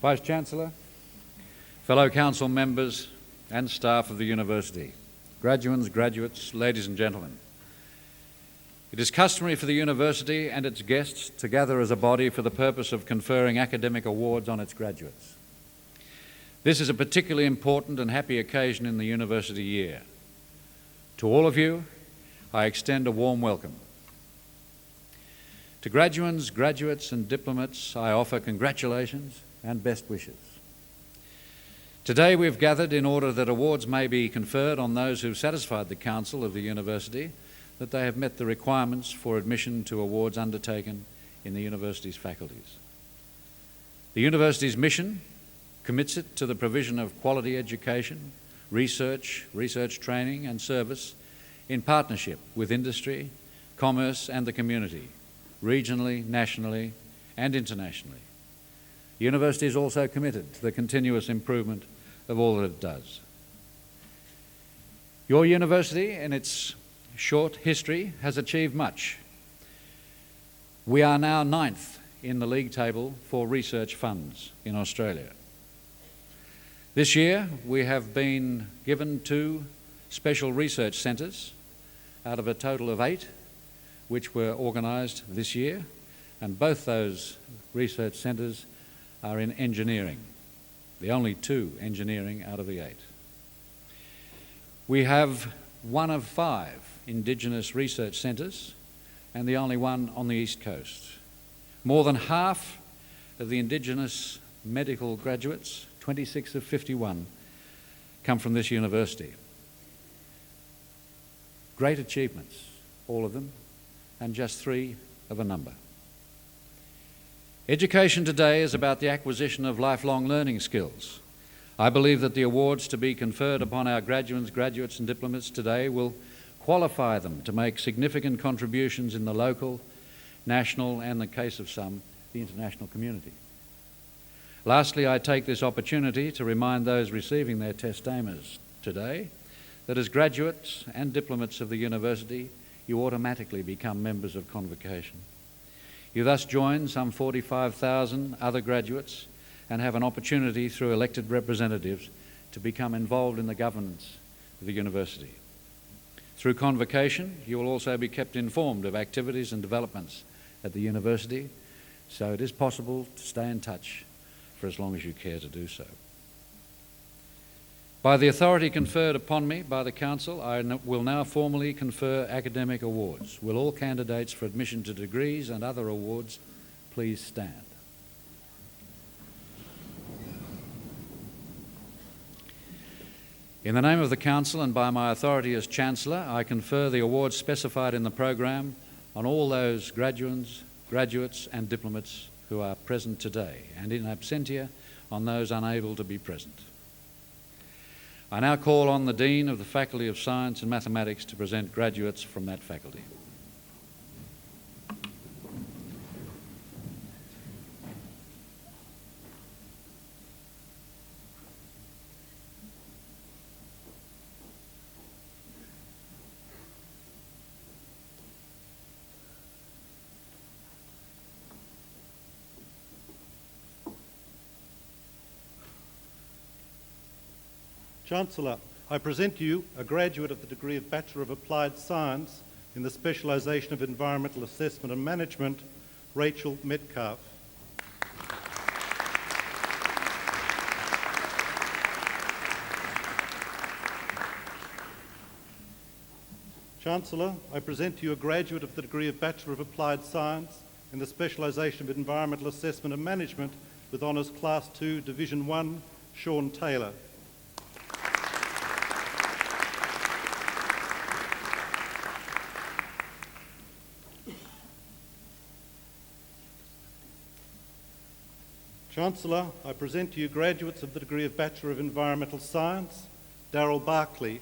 Vice-Chancellor, fellow council members and staff of the university, graduands, graduates, ladies and gentlemen. It is customary for the university and its guests to gather as a body for the purpose of conferring academic awards on its graduates. This is a particularly important and happy occasion in the university year. To all of you, I extend a warm welcome. To graduands, graduates and diplomats, I offer congratulations and best wishes. Today we've gathered in order that awards may be conferred on those who've satisfied the Council of the University that they have met the requirements for admission to awards undertaken in the University's faculties. The University's mission commits it to the provision of quality education, research training and service in partnership with industry, commerce and the community, regionally, nationally and internationally. The University is also committed to the continuous improvement of all that it does. Your university, in its short history, has achieved much. We are now 9th in the league table for research funds in Australia. This year, we have been given 2 special research centres out of a total of 8 which were organised this year, and both those research centres are in engineering, the only 2 engineering out of the 8. We have 1 of 5 Indigenous research centres and the only one on the East Coast. More than half of the Indigenous medical graduates, 26 of 51, come from this university. Great achievements, all of them, and just 3 of a number. Education today is about the acquisition of lifelong learning skills. I believe that the awards to be conferred upon our graduates and diplomats today will qualify them to make significant contributions in the local, national and, in the case of some, the international community. Lastly, I take this opportunity to remind those receiving their testamers today that as graduates and diplomats of the university, you automatically become members of Convocation. You thus join some 45,000 other graduates and have an opportunity through elected representatives to become involved in the governance of the university. Through Convocation, you will also be kept informed of activities and developments at the university, so it is possible to stay in touch for as long as you care to do so. By the authority conferred upon me by the Council, I will now formally confer academic awards. Will all candidates for admission to degrees and other awards please stand? In the name of the Council and by my authority as Chancellor, I confer the awards specified in the program on all those graduates and diplomats who are present today, and in absentia on those unable to be present. I now call on the Dean of the Faculty of Science and Mathematics to present graduates from that faculty. Chancellor, I present to you a graduate of the degree of Bachelor of Applied Science in the specialisation of Environmental Assessment and Management, Rachel Metcalf. Chancellor, I present to you a graduate of the degree of Bachelor of Applied Science in the specialisation of Environmental Assessment and Management with Honours Class 2, Division 1, Sean Taylor. Chancellor, I present to you graduates of the degree of Bachelor of Environmental Science, Darryl Barclay.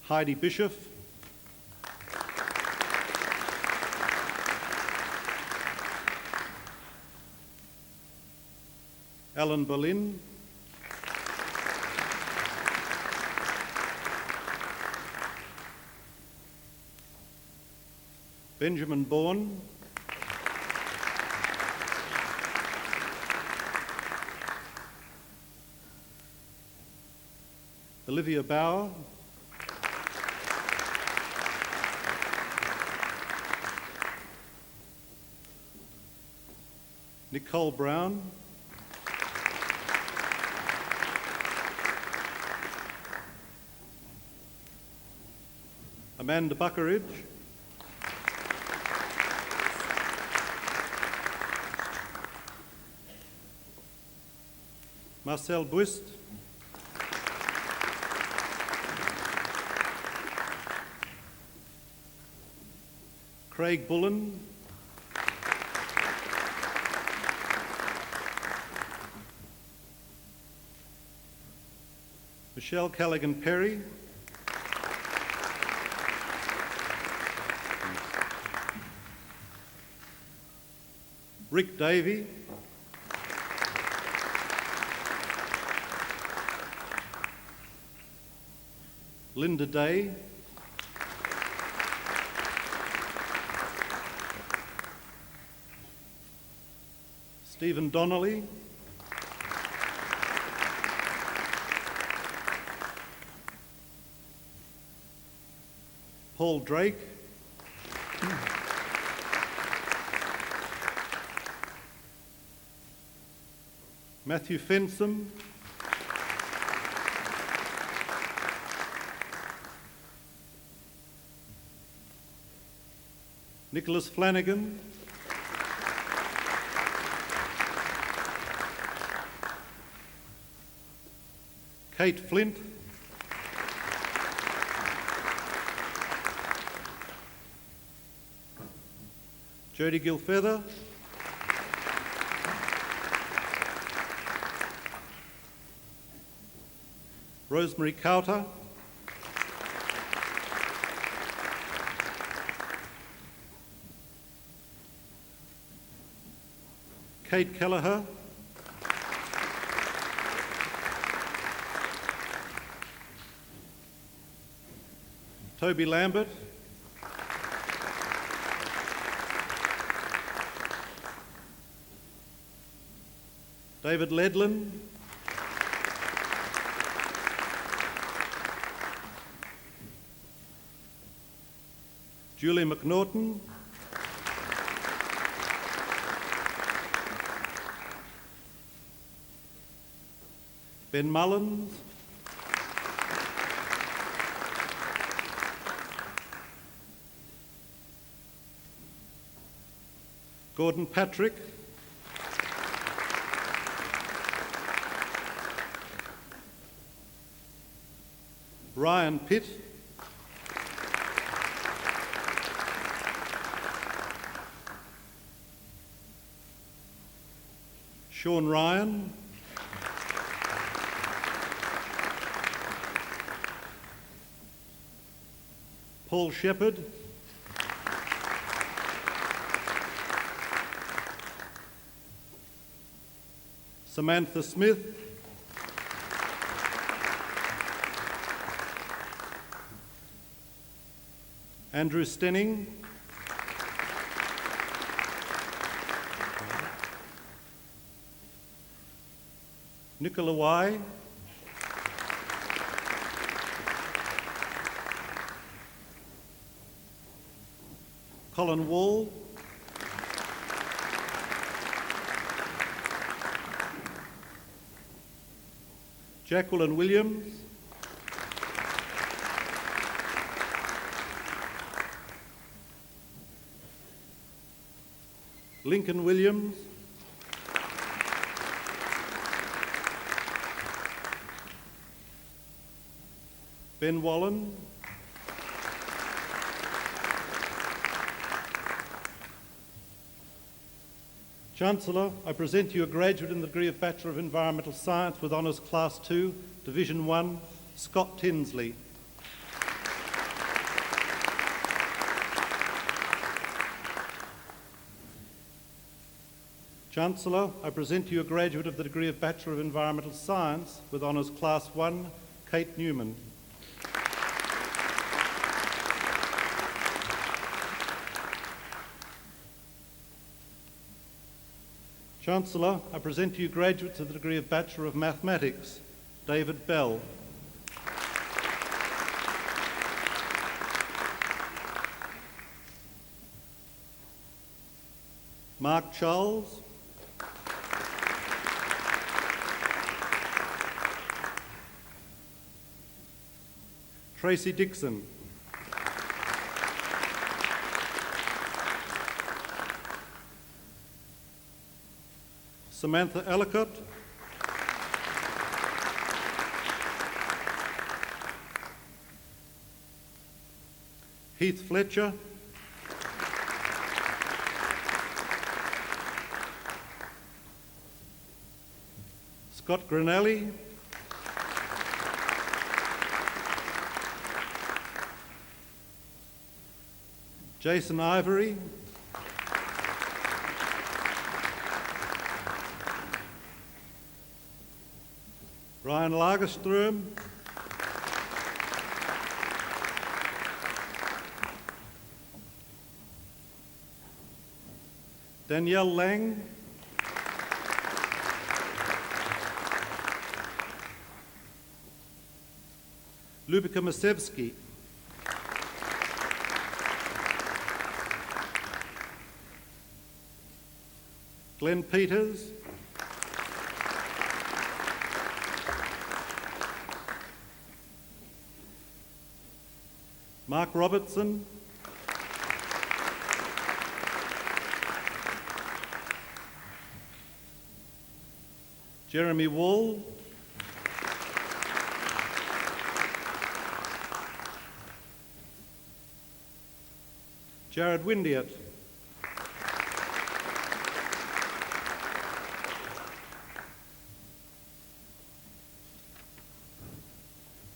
Heidi Bishop. Alan Berlin. Benjamin Bourne, Olivia Bauer, Nicole Brown, Amanda Buckeridge, Marcel Buist, Craig Bullen, Michelle Callaghan-Perry, Rick Davey, Linda Day, Stephen Donnelly, Paul Drake, Matthew Fensom, Nicholas Flanagan, Kate Flint, Jodie Gilfeather, Rosemary Cowter, Kate Kelleher, Toby Lambert, David Ledlin, Julie McNaughton, Ben Mullins, Gordon Patrick, Ryan Pitt, Sean Ryan, Paul Shepherd, Samantha Smith, Andrew Stenning, Nicola Y, Colin Wall, Jacqueline Williams, Lincoln Williams, Ben Wallen, Chancellor, I present to you a graduate in the degree of Bachelor of Environmental Science with Honours Class 2, Division 1, Scott Tinsley. Chancellor, I present to you a graduate of the degree of Bachelor of Environmental Science with Honours Class 1, Kate Newman. Chancellor, I present to you graduates of the degree of Bachelor of Mathematics, David Bell. Mark Charles. Tracy Dixon. Samantha Ellicott. Heath Fletcher. Scott Grinelli. Jason Ivory. Ryan Lagerström. Danielle Lang. Lubika Masevsky. Glenn Peters. Mark Robertson. Jeremy Wall. Jared Windiat.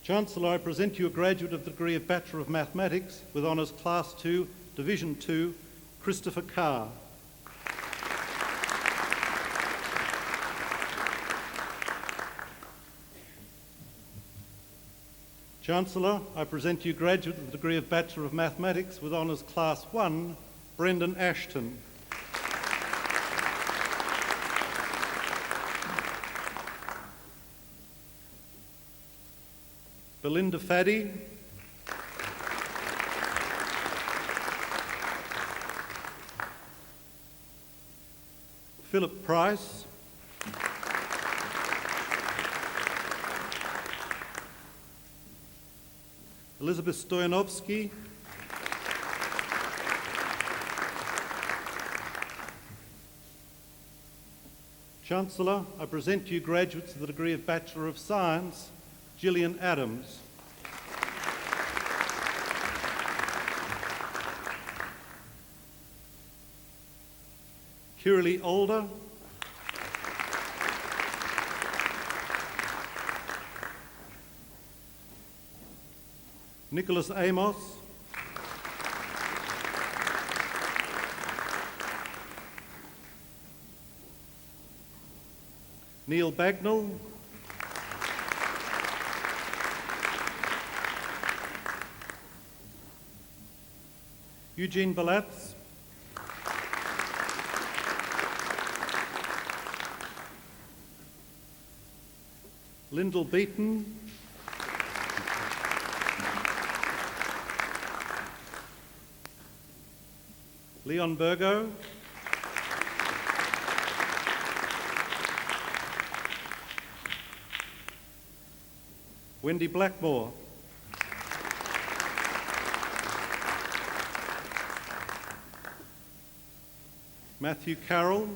Chancellor, I present to you a graduate of the degree of Bachelor of Mathematics with Honours Class 2, Division 2, Christopher Carr. Chancellor, I present to you graduate of the degree of Bachelor of Mathematics with Honours Class 1, Brendan Ashton. Belinda Faddy. Philip Price. Elizabeth Stoyanovsky. Chancellor, I present to you graduates of the degree of Bachelor of Science, Gillian Adams. Kiralee Older. Nicholas Amos. Neil Bagnall. Eugene Balatz. Lyndall Beaton. Leon Burgo. Wendy Blackmore. Matthew Carroll.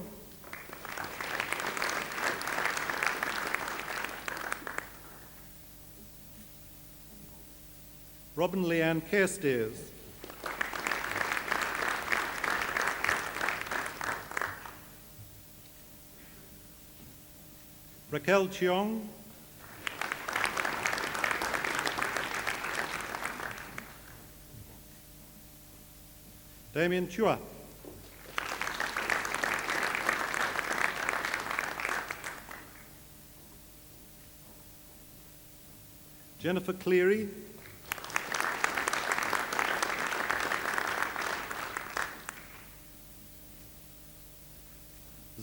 Robin Leanne Carestairs. Raquel Cheong. Damien Chua. Jennifer Cleary.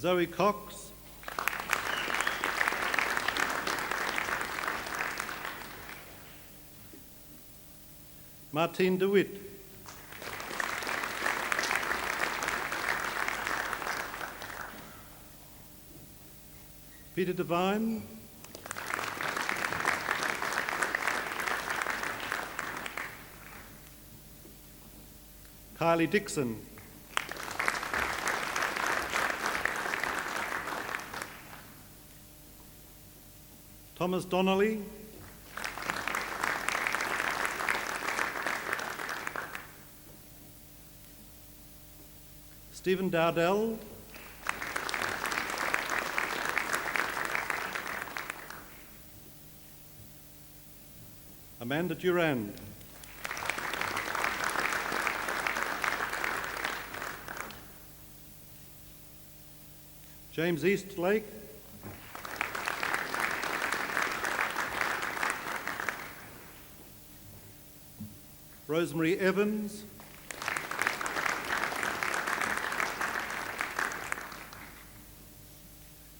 Zoe Cox, Martine de Witt, Peter Devine, Kylie Dixon, Thomas Donnelly, Stephen Dowdell, Amanda Durand, James Eastlake, Rosemary Evans,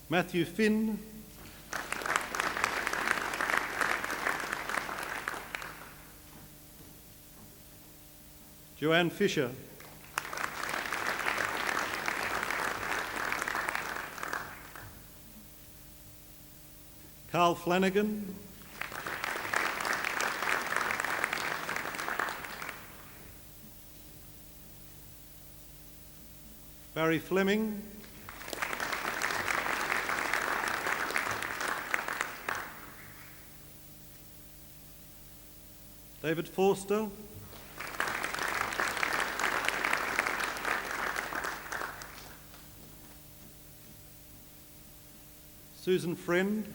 Matthew Finn, Joanne Fisher, Carl Flanagan, Barry Fleming, David Forster, Susan Friend,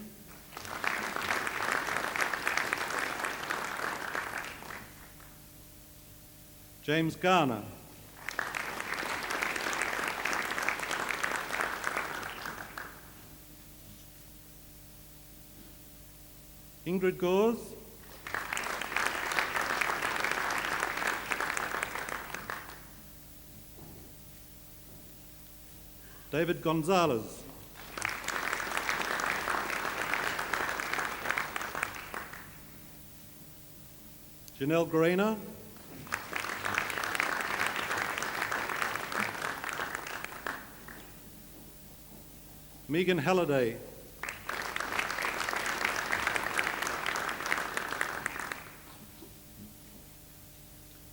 James Garner, Ingrid Gause, David Gonzalez, Janelle Grainer, Megan Halliday,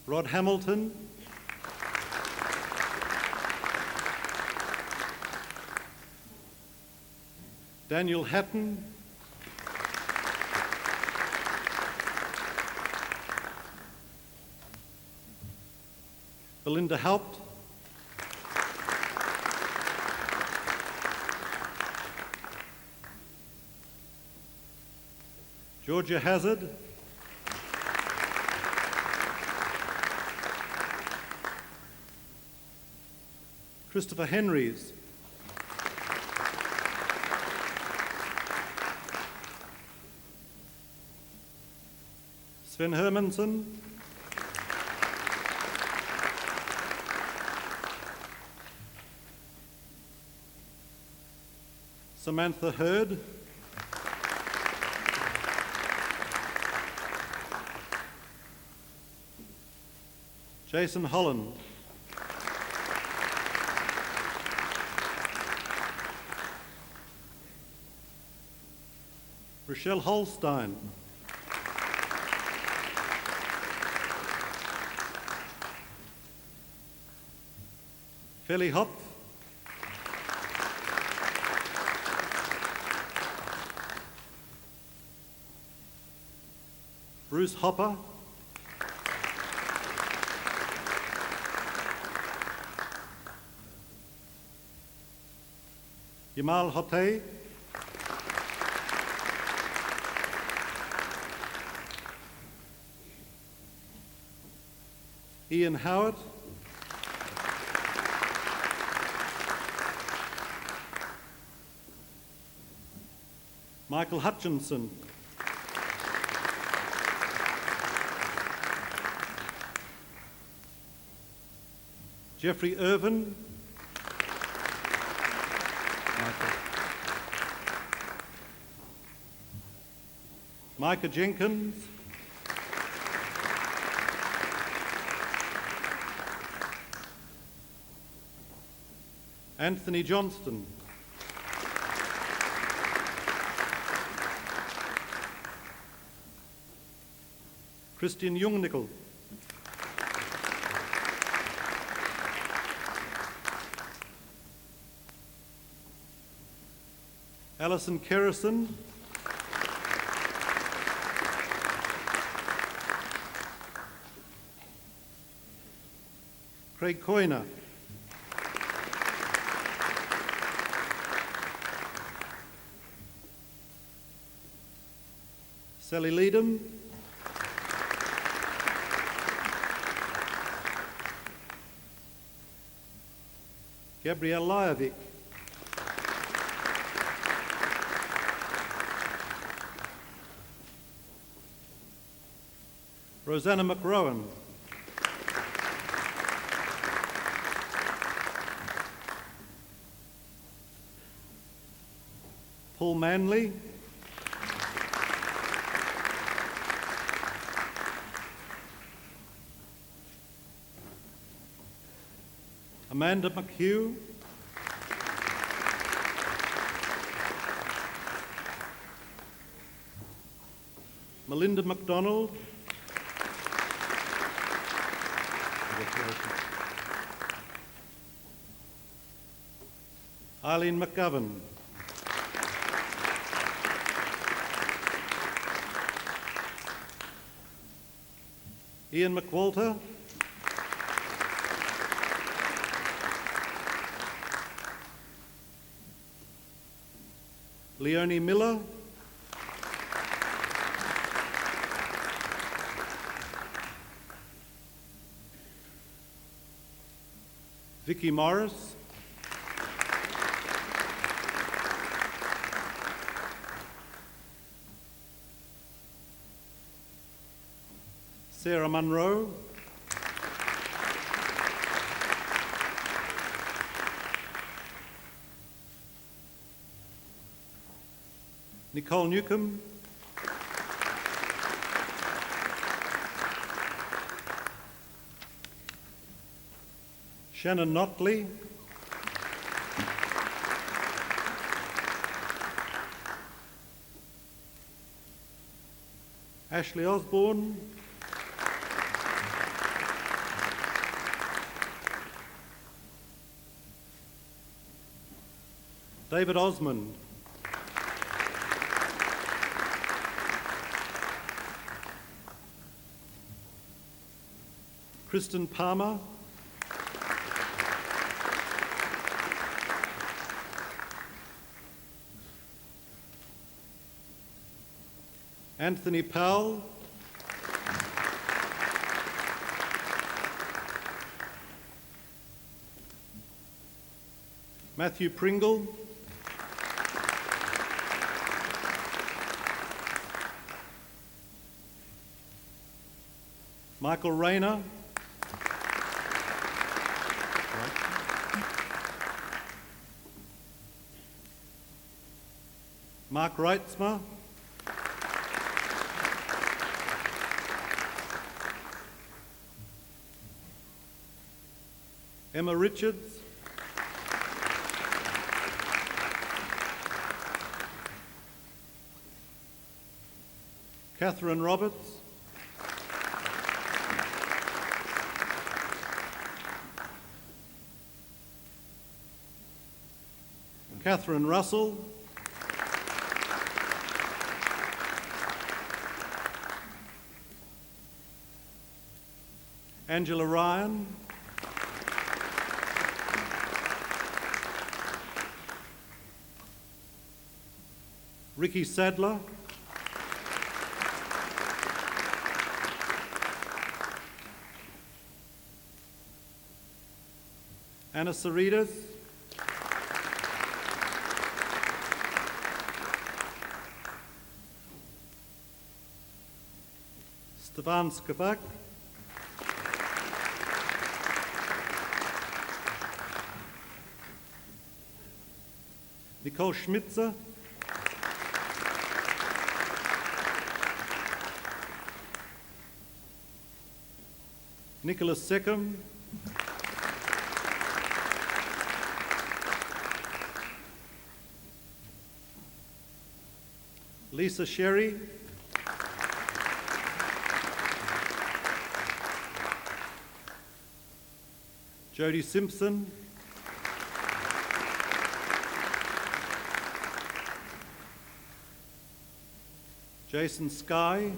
Rod Hamilton, Daniel Hatton, Belinda Haupt, Georgia Hazard, Christopher Henrys, Sven Hermansson, Samantha Hurd, Jason Holland, Rochelle Holstein, Feli Hopf, Bruce Hopper, Yamal Hotte, Ian Howard, Michael Hutchinson, Jeffrey Irvin, Michael. Micah Jenkins. Anthony Johnston. Christian Jungnickel. Alison Kerrison. Craig Coyner. Sally Leedham. Gabrielle Lyovic. Rosanna McRowan. Paul Manley. Amanda McHugh. Melinda McDonald. Eileen McGovern. Ian McWalter. Leonie Miller. Vicky Morris. Sarah Munro. Nicole Newcomb. Shannon Notley. Ashley Osborne. David Osmond. Kristen Palmer. Anthony Powell. Matthew Pringle. Michael Rayner. Mark Reitzmer. Emma Richards. Catherine Roberts. Catherine Russell. Angela Ryan. Ricky Sadler. Anna Saritas. Stefan Skavak. Nicole Schmitzer, Nicholas Seckham, Lisa Sherry, Jodie Simpson, Jason Sky,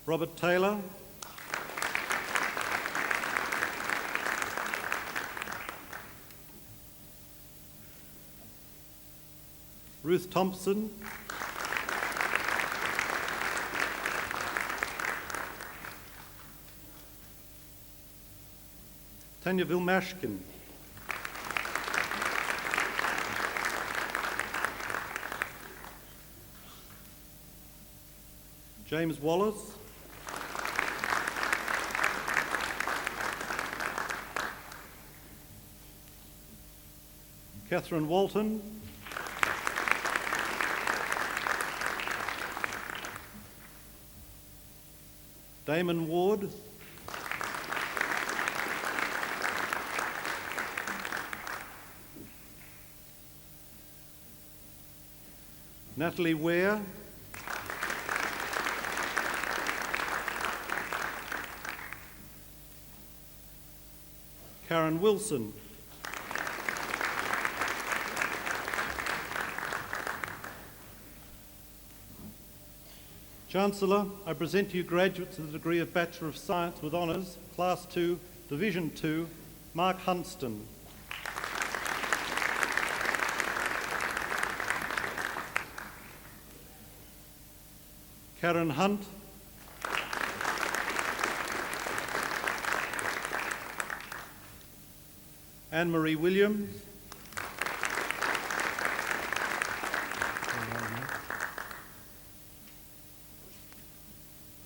Robert Taylor, Ruth Thompson, Tanya Vilmashkin, James Wallace, Catherine Walton, Damon Ward, Natalie Ware, Karen Wilson, Chancellor, I present to you graduates of the degree of Bachelor of Science with Honours, Class 2, Division 2, Mark Hunston. Karen Hunt, Anne-Marie Williams,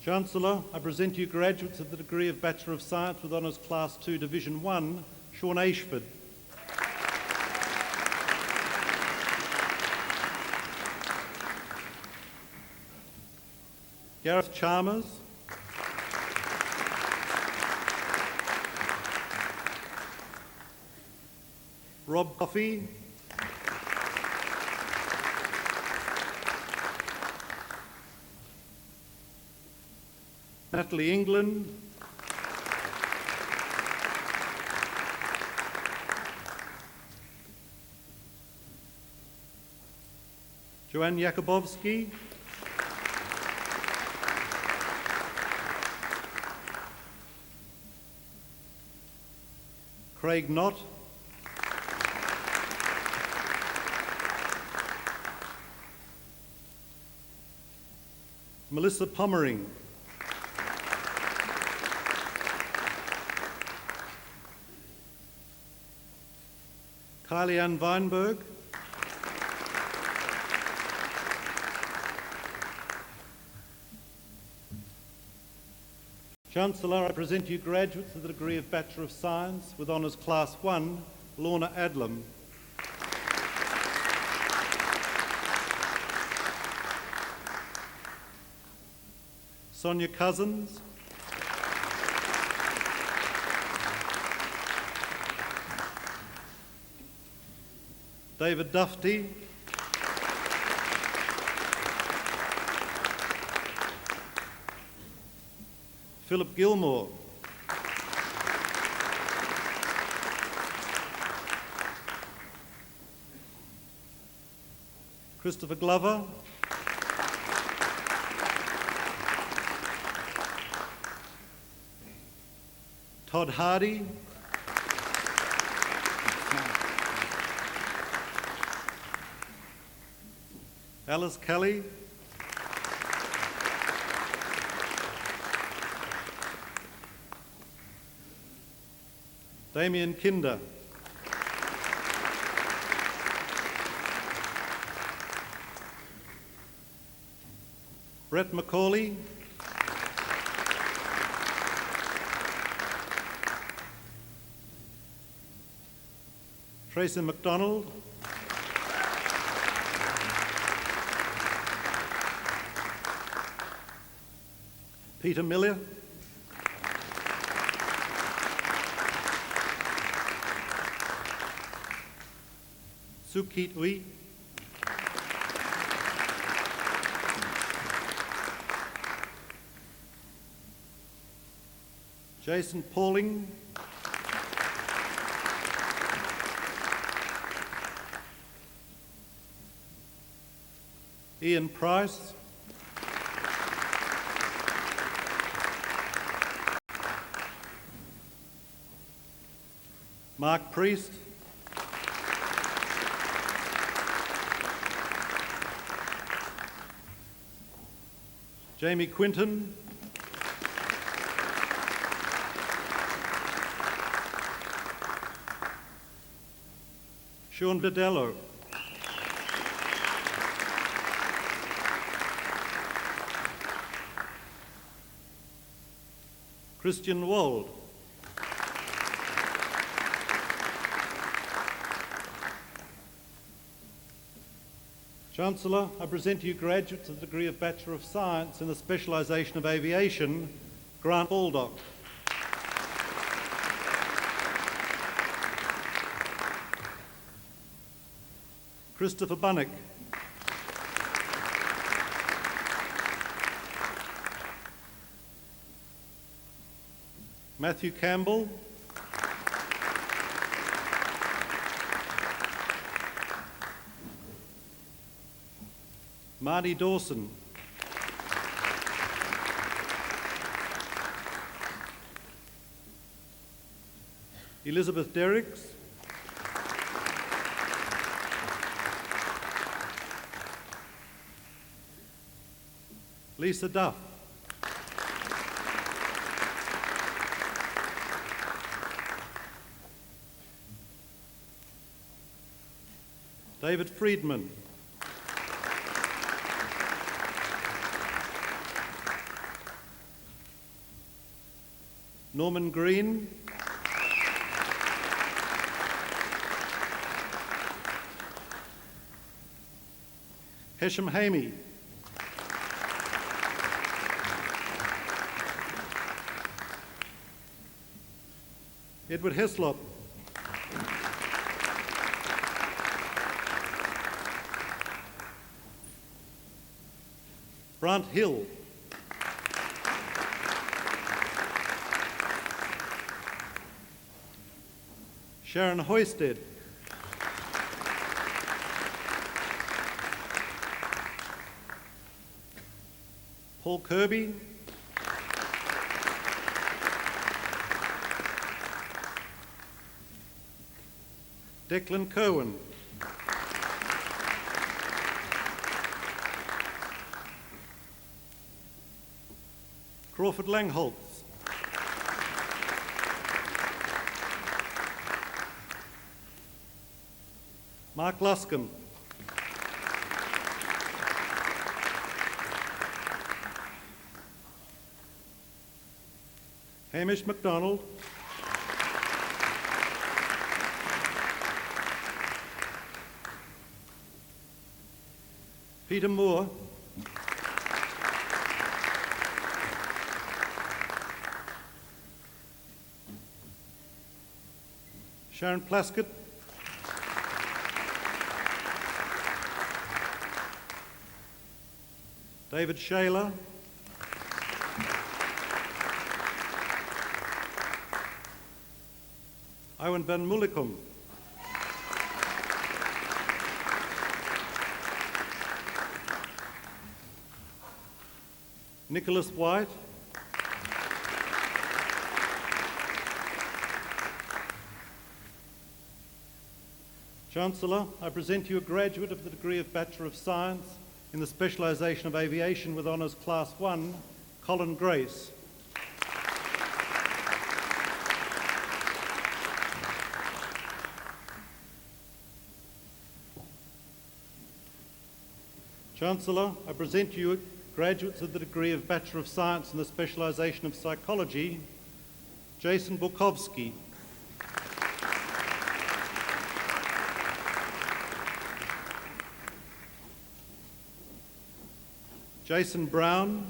Chancellor, I present to you graduates of the degree of Bachelor of Science with Honours Class 2, Division 1, Sean Ashford. Gareth Chalmers, Rob Coffey, Natalie England, Joanne Jakubowski, Craig Knott, Melissa Pommering, Kylie Ann Weinberg, Chancellor, I present to you graduates of the degree of Bachelor of Science with Honours Class 1, Lorna Adlam. Sonia Cousins, David Dufty, Philip Gilmore, Christopher Glover, Todd Hardy, Alice Kelly, Damien Kinder, Brett McCauley, Tracy MacDonald. Peter Miller. Sukit Ui. Jason Pauling. Ian Price. Mark Priest. Jamie Quinton. Sean Vidello. Christian Wald. Chancellor, I present to you graduates of the degree of Bachelor of Science in the specialisation of Aviation, Grant Baldock. Christopher Bunnick. Matthew Campbell. Marty Dawson. Elizabeth Derricks. Lisa Duff. David Friedman. Norman Green. Hesham Hamey. Edward Heslop. Brant Hill. Sharon Hoysted. Paul Kirby. Declan Cohen. Crawford Langholtz. Mark Luskin. Hamish MacDonald. Peter Moore. Sharon Plaskett. David Shaler. Owen van Mullikum. Nicholas White. Chancellor, I present you a graduate of the degree of Bachelor of Science in the specialisation of Aviation with Honours Class 1, Colin Grace. Chancellor, I present to you graduates of the degree of Bachelor of Science in the specialisation of Psychology, Jason Bukovsky. Jason Brown.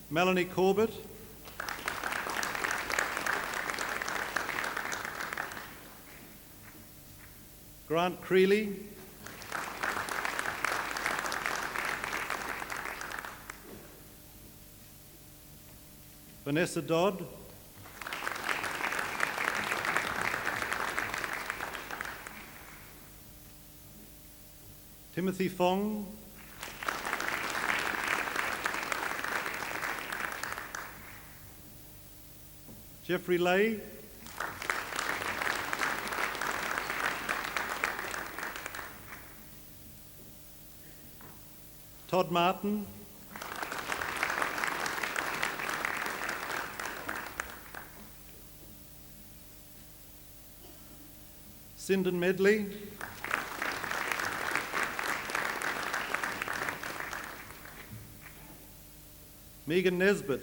Melanie Corbett. Grant Creeley. Vanessa Dodd. Timothy Fong. Jeffrey Lay. Todd Martin. Sinden Medley. Megan Nesbitt.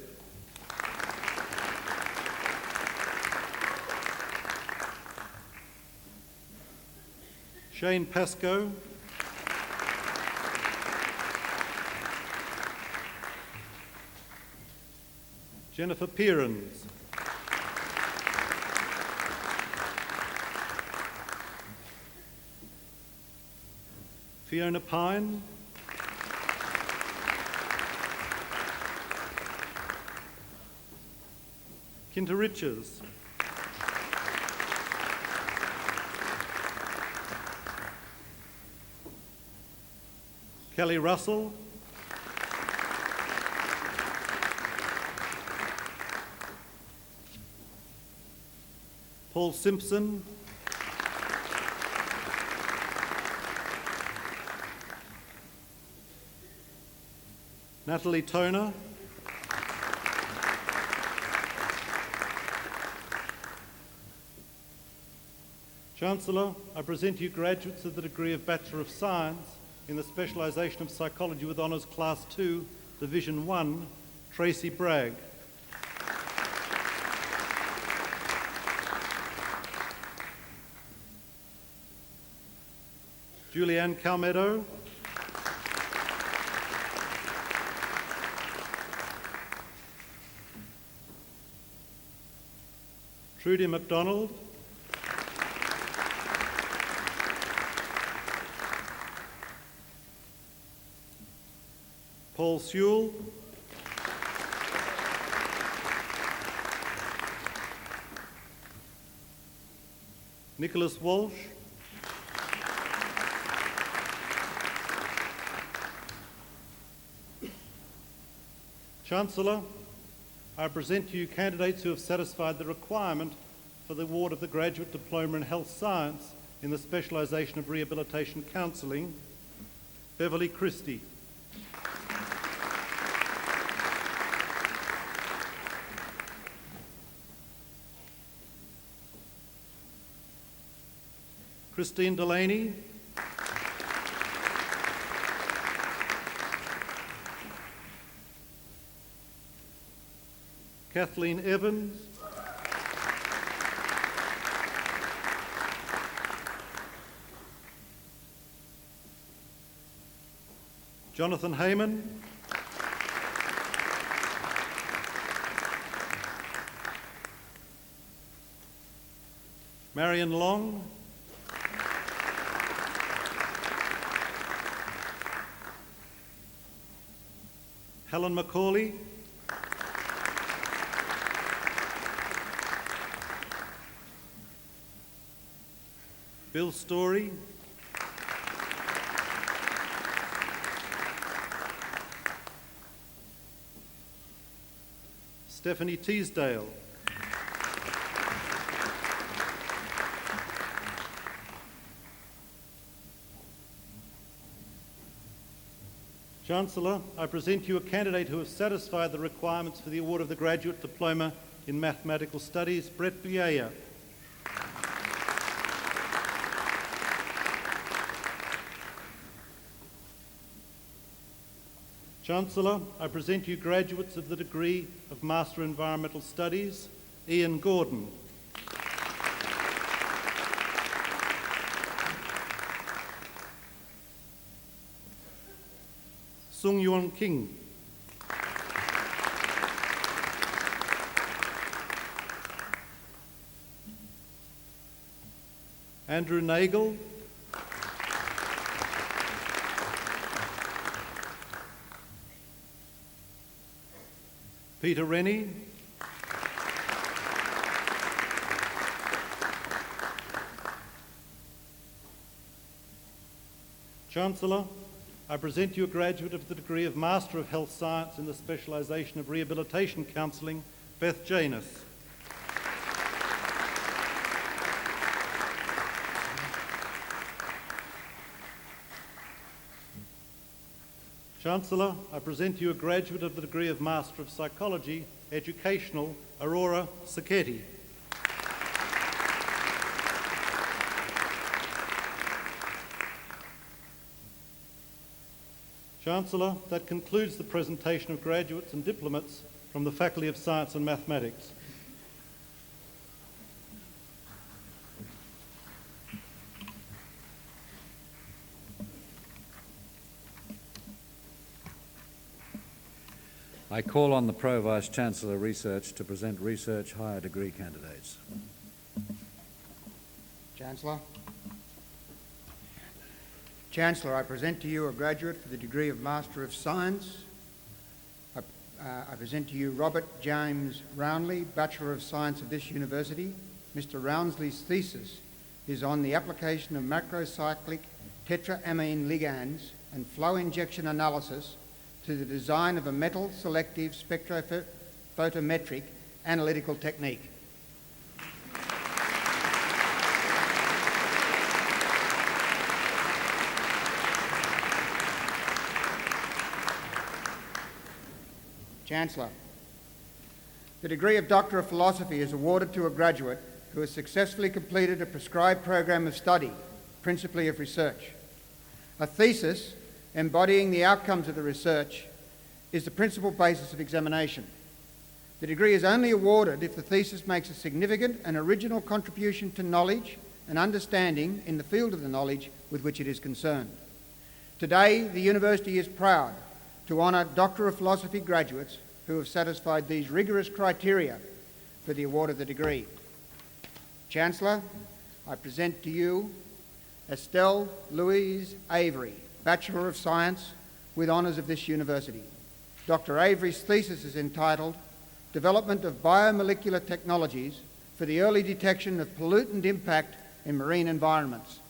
Shane Pascoe. Jennifer Pierens. Fiona Pine. Kinta Riches. Kelly Russell. Paul Simpson. Natalie Toner. Chancellor, I present you graduates of the degree of Bachelor of Science in the specialisation of Psychology with Honours Class 2, Division 1, Tracy Bragg. Julianne Calmedo. Trudy MacDonald. Paul Sewell. Nicholas Walsh. Chancellor, I present to you candidates who have satisfied the requirement for the award of the Graduate Diploma in Health Science in the specialisation of Rehabilitation Counselling. Beverly Christie. Christine Delaney. Kathleen Evans. Jonathan Heyman. Marion Long. Helen Macaulay. Bill Story. Stephanie Teasdale. Chancellor, I present you a candidate who has satisfied the requirements for the award of the Graduate Diploma in Mathematical Studies, Brett Vieira. Chancellor, I present you graduates of the degree of Master in Environmental Studies, Ian Gordon. Sung Yuan King. Andrew Nagel. Peter Rennie. Chancellor, I present to you a graduate of the degree of Master of Health Science in the specialisation of Rehabilitation Counselling, Beth Janus. Chancellor, I present to you a graduate of the degree of Master of Psychology, Educational, Aurora Sacchetti. Chancellor, that concludes the presentation of graduates and diplomates from the Faculty of Science and Mathematics. I call on the Pro-Vice-Chancellor Research to present research higher degree candidates. Chancellor. Chancellor, I present to you a graduate for the degree of Master of Science. I present to you Robert James Roundley, Bachelor of Science of this university. Mr. Roundley's thesis is on the application of macrocyclic tetraamine ligands and flow injection analysis to the design of a metal selective spectrophotometric analytical technique. Chancellor, the degree of Doctor of Philosophy is awarded to a graduate who has successfully completed a prescribed program of study, principally of research. A thesis embodying the outcomes of the research is the principal basis of examination. The degree is only awarded if the thesis makes a significant and original contribution to knowledge and understanding in the field of the knowledge with which it is concerned. Today, the university is proud to honour Doctor of Philosophy graduates who have satisfied these rigorous criteria for the award of the degree. Chancellor, I present to you Estelle Louise Avery, Bachelor of Science with honours of this university. Dr. Avery's thesis is entitled Development of Biomolecular Technologies for the Early Detection of Pollutant Impact in Marine Environments.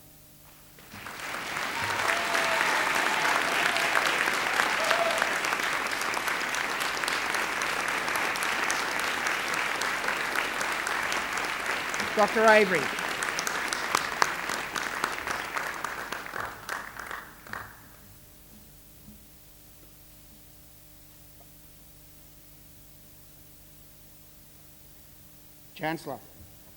Dr. Avery. Chancellor,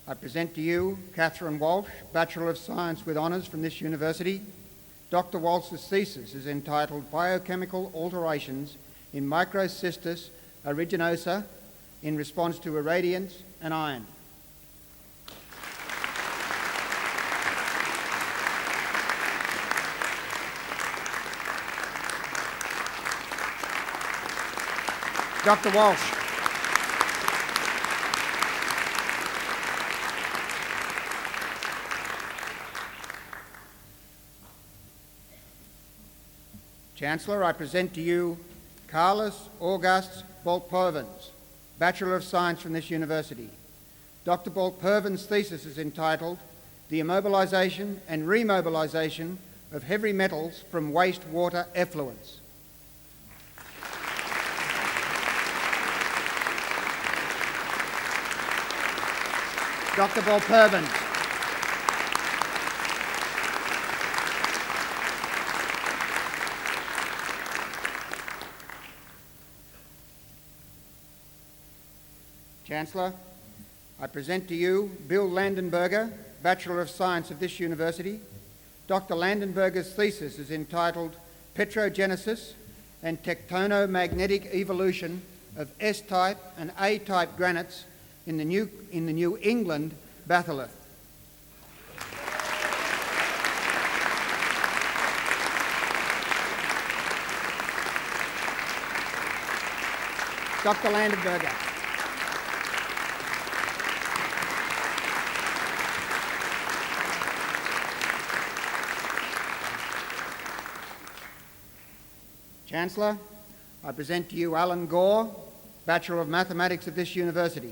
I present to you Catherine Walsh, Bachelor of Science with honours from this university. Dr. Walsh's thesis is entitled Biochemical Alterations in Microcystis aeruginosa in response to irradiance and iron. Dr. Walsh. Chancellor, I present to you Carlos August Bolt-Purvens, Bachelor of Science from this university. Dr. Bolt-Purvens' thesis is entitled The Immobilisation and Remobilisation of Heavy Metals from Wastewater Effluents. Dr. Bolt-Purvens. Chancellor, I present to you Bill Landenberger, Bachelor of Science of this university. Dr. Landenberger's thesis is entitled Petrogenesis and Tectonomagnetic Evolution of S-type and A-type granites in the New England batholith. Dr. Landenberger. Chancellor, I present to you Alan Gore, Bachelor of Mathematics of this university.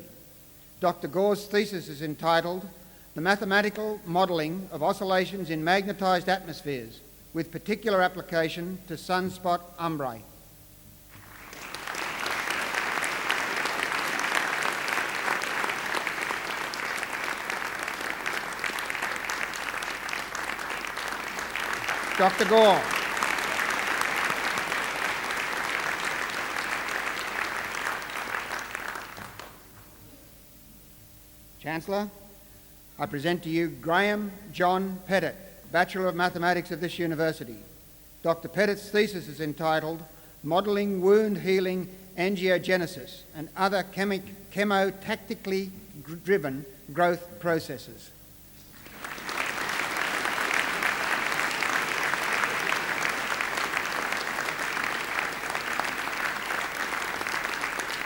Dr. Gore's thesis is entitled "The Mathematical Modelling of Oscillations in Magnetised Atmospheres, with particular application to sunspot umbrae." Dr. Gore. Chancellor, I present to you Graham John Pettit, Bachelor of Mathematics of this university. Dr. Pettit's thesis is entitled "Modelling Wound Healing Angiogenesis and Other Chemotactically Driven Growth Processes."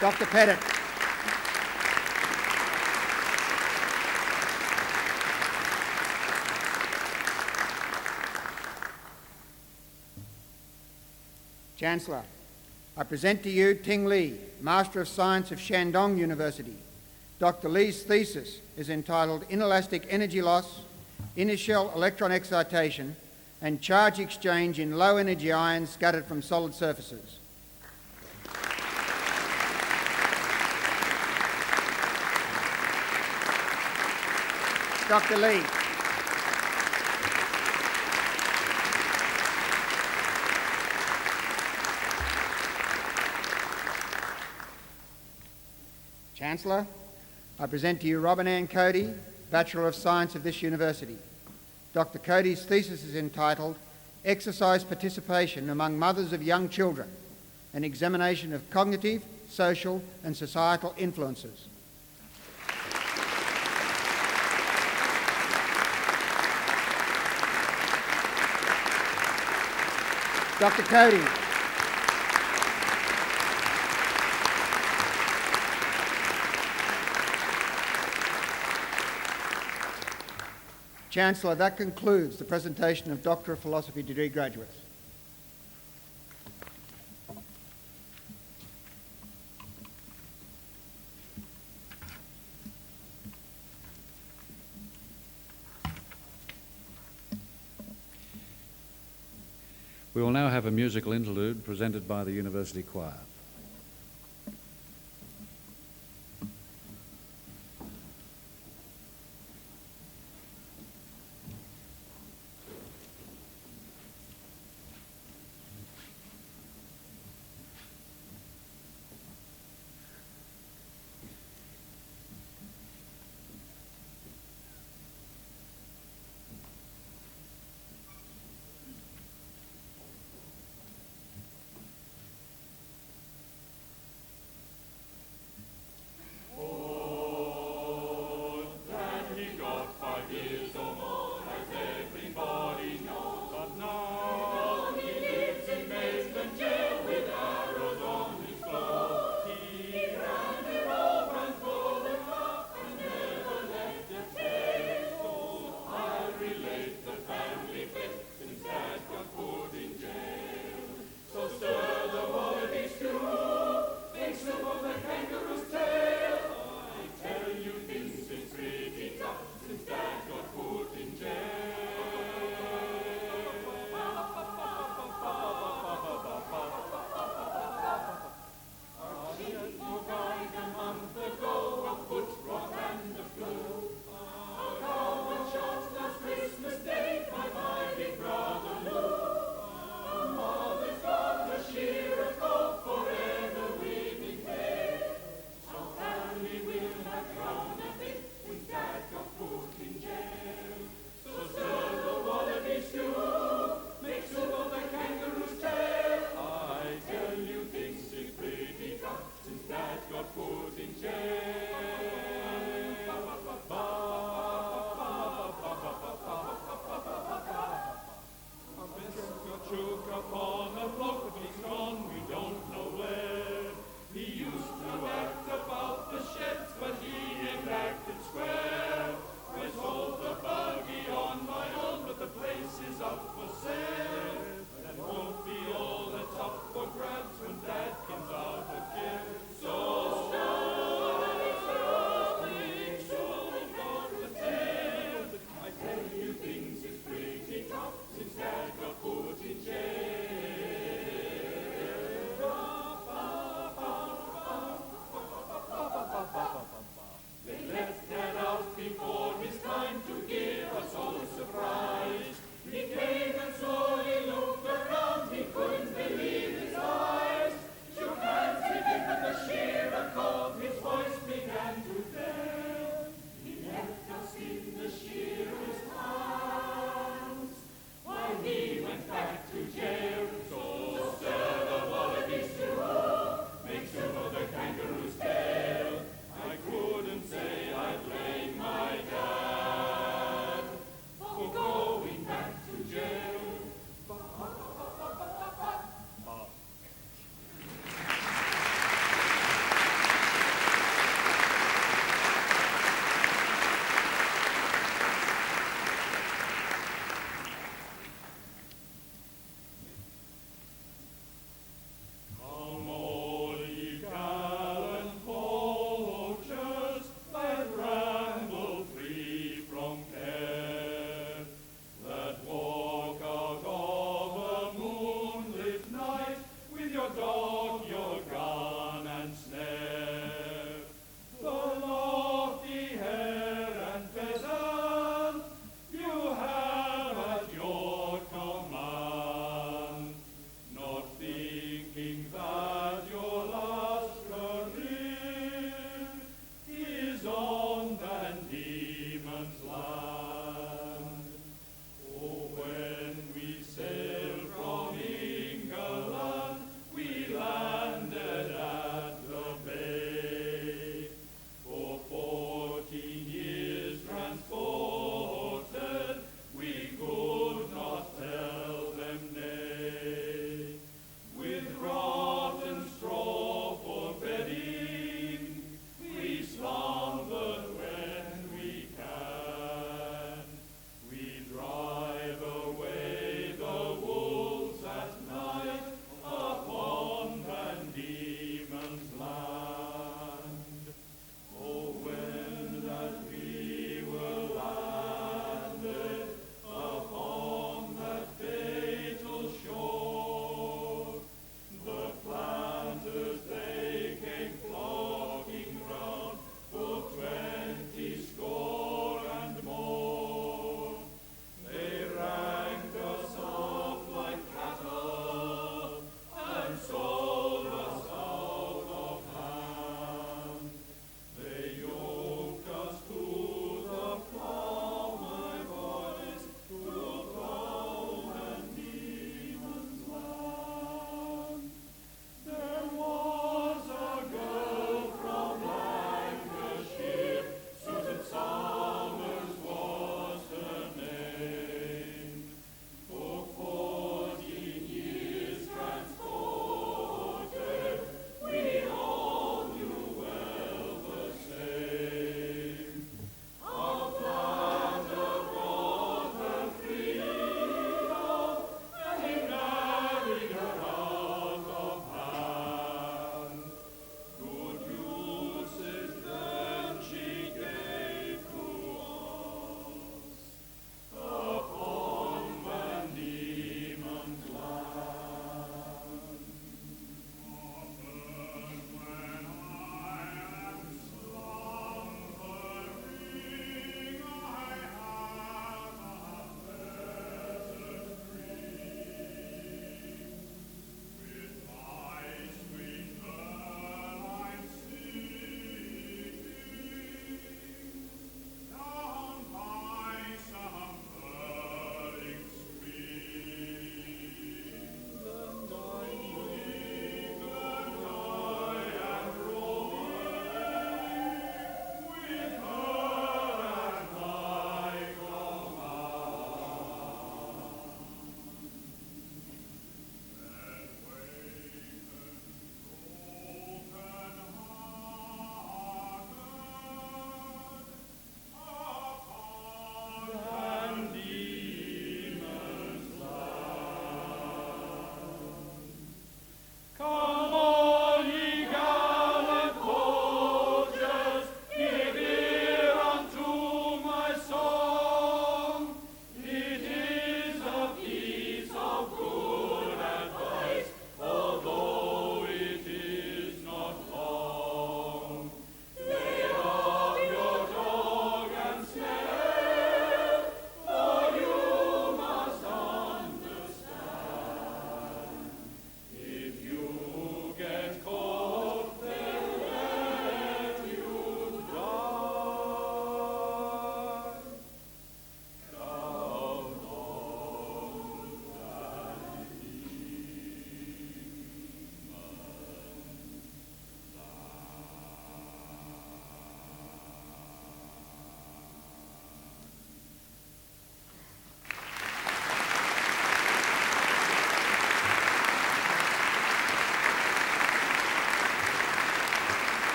Dr. Pettit. Chancellor, I present to you Ting Li, Master of Science of Shandong University. Dr. Li's thesis is entitled "Inelastic Energy Loss, Initial Electron Excitation and Charge Exchange in Low Energy Ions Scattered from Solid Surfaces." Dr. Li. Chancellor, I present to you Robin Ann Cody, Bachelor of Science of this university. Dr. Cody's thesis is entitled "Exercise Participation Among Mothers of Young Children, an Examination of Cognitive, Social and Societal Influences." Dr. Cody. Chancellor, that concludes the presentation of Doctor of Philosophy degree graduates. We will now have a musical interlude presented by the University Choir.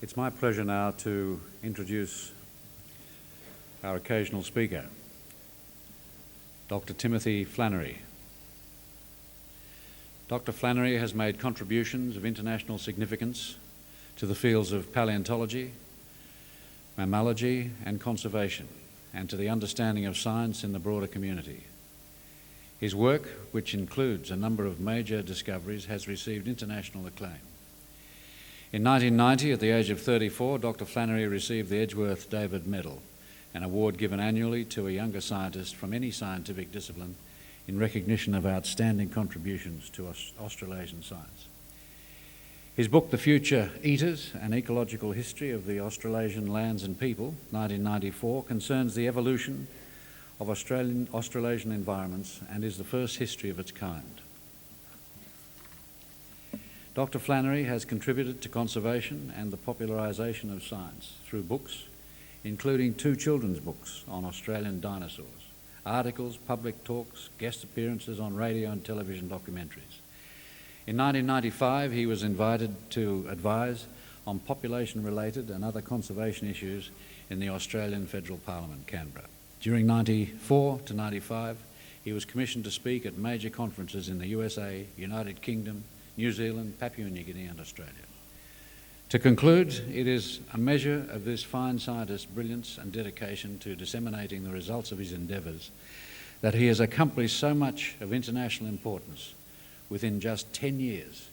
It's my pleasure now to introduce our occasional speaker, Dr. Timothy Flannery. Dr. Flannery has made contributions of international significance to the fields of paleontology, mammalogy and conservation, and to the understanding of science in the broader community. His work, which includes a number of major discoveries, has received international acclaim. In 1990, at the age of 34, Dr. Flannery received the Edgeworth David Medal, an award given annually to a younger scientist from any scientific discipline in recognition of outstanding contributions to Australasian science. His book, The Future Eaters, An Ecological History of the Australasian Lands and People, 1994, concerns the evolution of Australasian environments and is the first history of its kind. Dr. Flannery has contributed to conservation and the popularisation of science through books, including 2 children's books on Australian dinosaurs, articles, public talks, guest appearances on radio and television documentaries. In 1995, he was invited to advise on population-related and other conservation issues in the Australian Federal Parliament, Canberra. During 1994 to 1995, he was commissioned to speak at major conferences in the USA, United Kingdom, New Zealand, Papua New Guinea and Australia. To conclude, it is a measure of this fine scientist's brilliance and dedication to disseminating the results of his endeavours that he has accomplished so much of international importance within just 10 years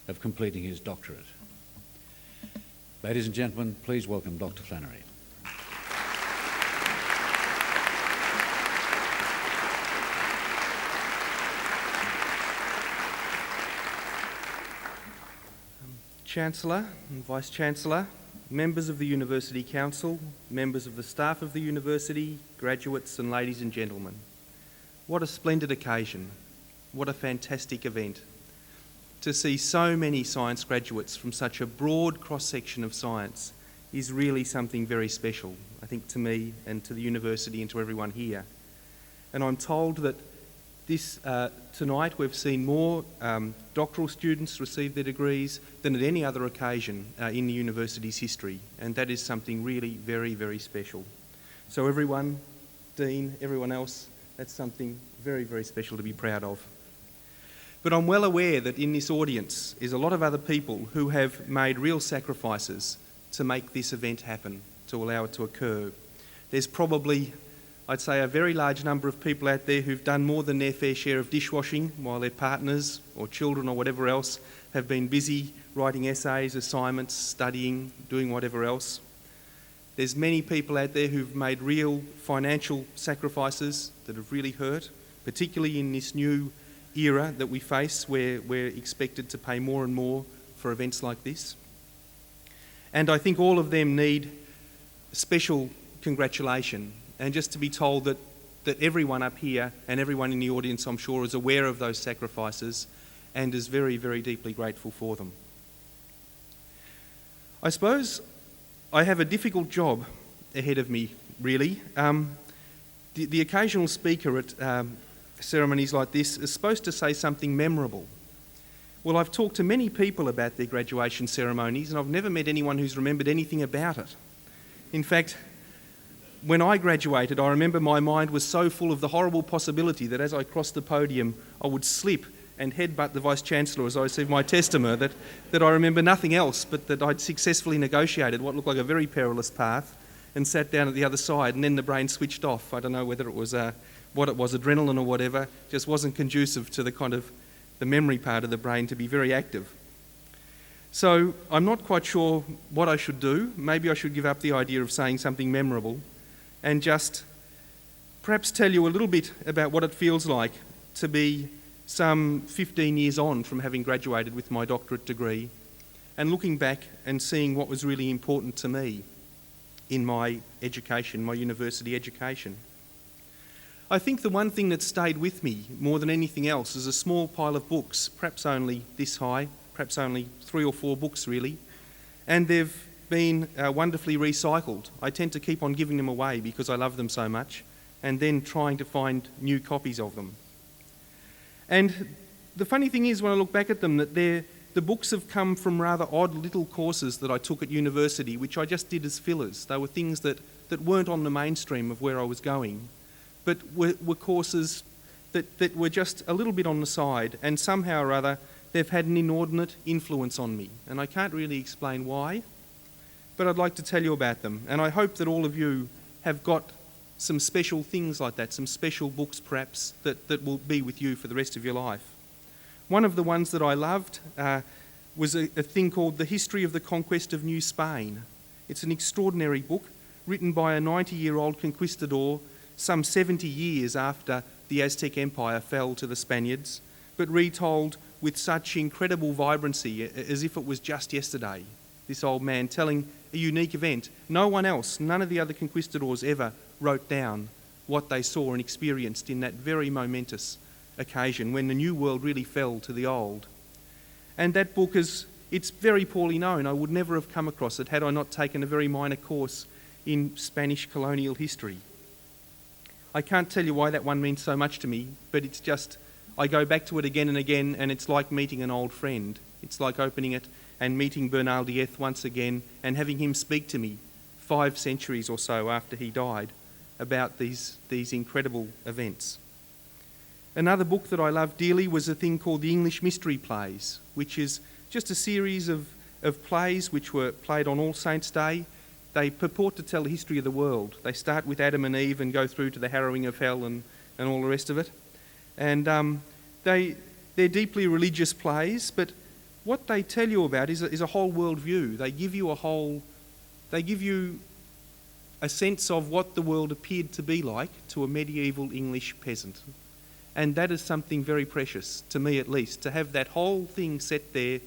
of completing his doctorate. Ladies and gentlemen, please welcome Dr. Flannery. Chancellor and Vice-Chancellor, members of the University Council, members of the staff of the university, graduates and ladies and gentlemen. What a splendid occasion. What a fantastic event. To see so many science graduates from such a broad cross-section of science is really something very special, I think, to me and to the university and to everyone here. And I'm told that tonight we've seen more doctoral students receive their degrees than at any other occasion in the university's history, and that is something really very, very special. So everyone, Dean, everyone else, that's something very, very special to be proud of. But I'm well aware that in this audience is a lot of other people who have made real sacrifices to make this event happen, to allow it to occur. There's probably, I'd say, a very large number of people out there who've done more than their fair share of dishwashing while their partners or children or whatever else have been busy writing essays, assignments, studying, doing whatever else. There's many people out there who've made real financial sacrifices that have really hurt, particularly in this new era that we face where we're expected to pay more and more for events like this. And I think all of them need special congratulation, and just to be told that everyone up here and everyone in the audience, I'm sure, is aware of those sacrifices and is very, very deeply grateful for them. I suppose I have a difficult job ahead of me, really. The occasional speaker at ceremonies like this is supposed to say something memorable. Well, I've talked to many people about their graduation ceremonies and I've never met anyone who's remembered anything about it. In fact, when I graduated, I remember my mind was so full of the horrible possibility that as I crossed the podium, I would slip and headbutt the Vice-Chancellor as I received my testament, that I remember nothing else but that I'd successfully negotiated what looked like a very perilous path and sat down at the other side, and then the brain switched off. I don't know whether it was what it was, adrenaline or whatever, just wasn't conducive to the kind of the memory part of the brain to be very active. So I'm not quite sure what I should do. Maybe I should give up the idea of saying something memorable and just perhaps tell you a little bit about what it feels like to be some 15 years on from having graduated with my doctorate degree and looking back and seeing what was really important to me in my education, my university education. I think the one thing that stayed with me more than anything else is a small pile of books, perhaps only this high, perhaps only 3 or 4 books really, and they've been wonderfully recycled. I tend to keep on giving them away because I love them so much, and then trying to find new copies of them. And the funny thing is, when I look back at them, that the books have come from rather odd little courses that I took at university, which I just did as fillers. They were things that weren't on the mainstream of where I was going, but were courses that were just a little bit on the side, and somehow or other they've had an inordinate influence on me. And I can't really explain why, but I'd like to tell you about them. And I hope that all of you have got some special things like that, some special books perhaps that will be with you for the rest of your life. One of the ones that I loved was a thing called The History of the Conquest of New Spain. It's an extraordinary book written by a 90-year-old conquistador some 70 years after the Aztec Empire fell to the Spaniards, but retold with such incredible vibrancy as if it was just yesterday. This old man telling a unique event. No one else, none of the other conquistadors ever wrote down what they saw and experienced in that very momentous occasion when the new world really fell to the old. And that book it's very poorly known. I would never have come across it had I not taken a very minor course in Spanish colonial history. I can't tell you why that one means so much to me, but it's just, I go back to it again and again, and it's like meeting an old friend. It's like opening it and meeting Bernal Diez once again and having him speak to me 5 centuries or so after he died about these incredible events. Another book that I loved dearly was a thing called the English Mystery Plays, which is just a series of plays which were played on All Saints' Day. They purport to tell the history of the world. They start with Adam and Eve and go through to the harrowing of hell and all the rest of it. And they're deeply religious plays, but what they tell you about is a whole world view. They give you a sense of what the world appeared to be like to a medieval English peasant. And that is something very precious, to me at least, to have that whole thing set there,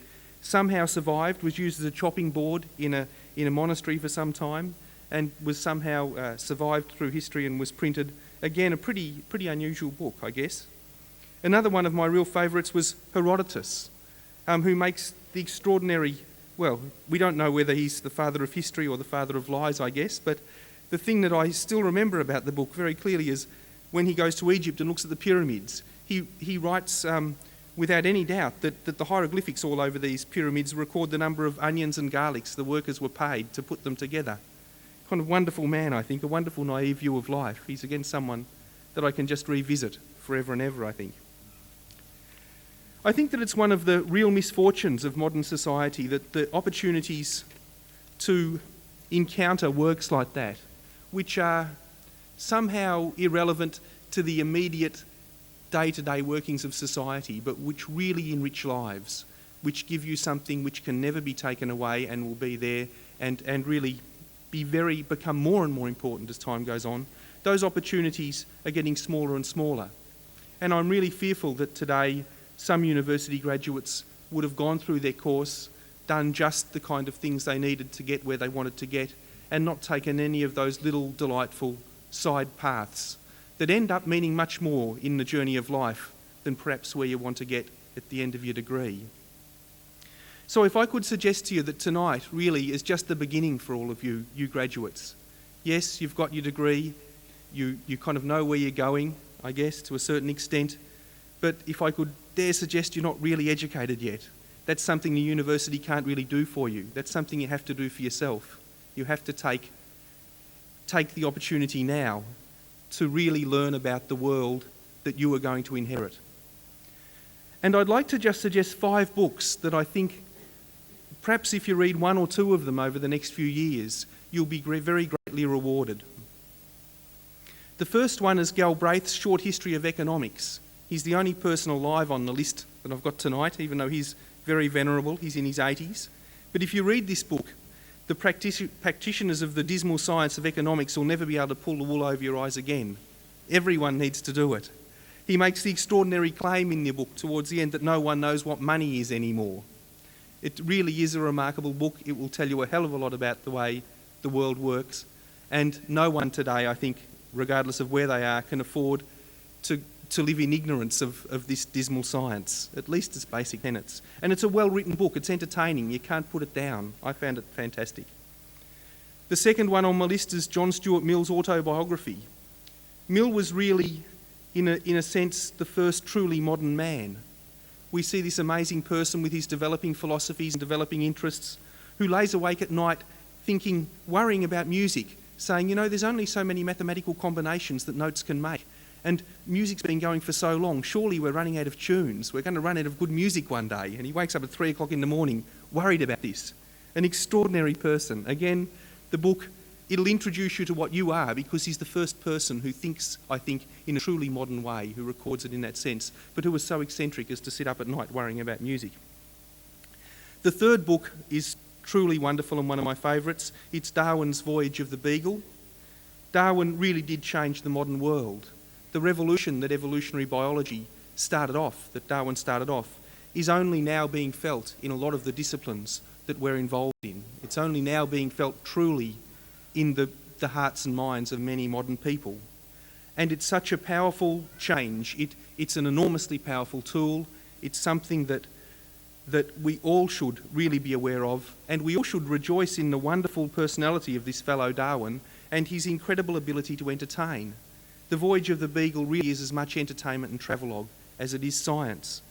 somehow survived, was used as a chopping board in a monastery for some time, and was somehow survived through history and was printed. Again, a pretty unusual book, I guess. Another one of my real favourites was Herodotus, who makes the extraordinary, well, we don't know whether he's the father of history or the father of lies, I guess, but the thing that I still remember about the book very clearly is when he goes to Egypt and looks at the pyramids, he writes without any doubt that the hieroglyphics all over these pyramids record the number of onions and garlics the workers were paid to put them together. Kind of wonderful man, I think, a wonderful naive view of life. He's again someone that I can just revisit forever and ever, I think. I think that it's one of the real misfortunes of modern society that the opportunities to encounter works like that, which are somehow irrelevant to the immediate day-to-day workings of society, but which really enrich lives, which give you something which can never be taken away and will be there and really become more and more important as time goes on. Those opportunities are getting smaller and smaller. And I'm really fearful that today some university graduates would have gone through their course, done just the kind of things they needed to get where they wanted to get, and not taken any of those little delightful side paths that end up meaning much more in the journey of life than perhaps where you want to get at the end of your degree. So if I could suggest to you that tonight really is just the beginning for all of you graduates. Yes, you've got your degree, you kind of know where you're going, I guess, to a certain extent, but if I could dare suggest you're not really educated yet, that's something the university can't really do for you. That's something you have to do for yourself. You have to take the opportunity now to really learn about the world that you are going to inherit. And I'd like to just suggest 5 books that I think, perhaps if you read 1 or 2 of them over the next few years, you'll be very greatly rewarded. The first one is Galbraith's Short History of Economics. He's the only person alive on the list that I've got tonight, even though he's very venerable, he's in his 80s. But if you read this book, the practitioners of the dismal science of economics will never be able to pull the wool over your eyes again. Everyone needs to do it. He makes the extraordinary claim in the book towards the end that no one knows what money is anymore. It really is a remarkable book. It will tell you a hell of a lot about the way the world works. And no one today, I think, regardless of where they are, can afford to live in ignorance of this dismal science, at least its basic tenets. And it's a well-written book. It's entertaining. You can't put it down. I found it fantastic. The second one on my list is John Stuart Mill's autobiography. Mill was really, in a sense, the first truly modern man. we see this amazing person with his developing philosophies and developing interests who lays awake at night thinking, worrying about music, saying, you know, there's only so many mathematical combinations that notes can make. And music's been going for so long, surely we're running out of tunes. We're going to run out of good music one day. And he wakes up at 3 o'clock in the morning worried about this. An extraordinary person. Again, the book, it'll introduce you to what you are because he's the first person who thinks, I think, in a truly modern way, who records it in that sense, but who was so eccentric as to sit up at night worrying about music. The third book is truly wonderful and one of my favourites. It's Darwin's Voyage of the Beagle. Darwin really did change the modern world. The revolution that evolutionary biology started off, that Darwin started off, is only now being felt in a lot of the disciplines that we're involved in. It's only now being felt truly in the hearts and minds of many modern people. And it's such a powerful change. It's an enormously powerful tool. It's something that we all should really be aware of, and we all should rejoice in the wonderful personality of this fellow Darwin and his incredible ability to entertain. The Voyage of the Beagle really is as much entertainment and travelogue as it is science.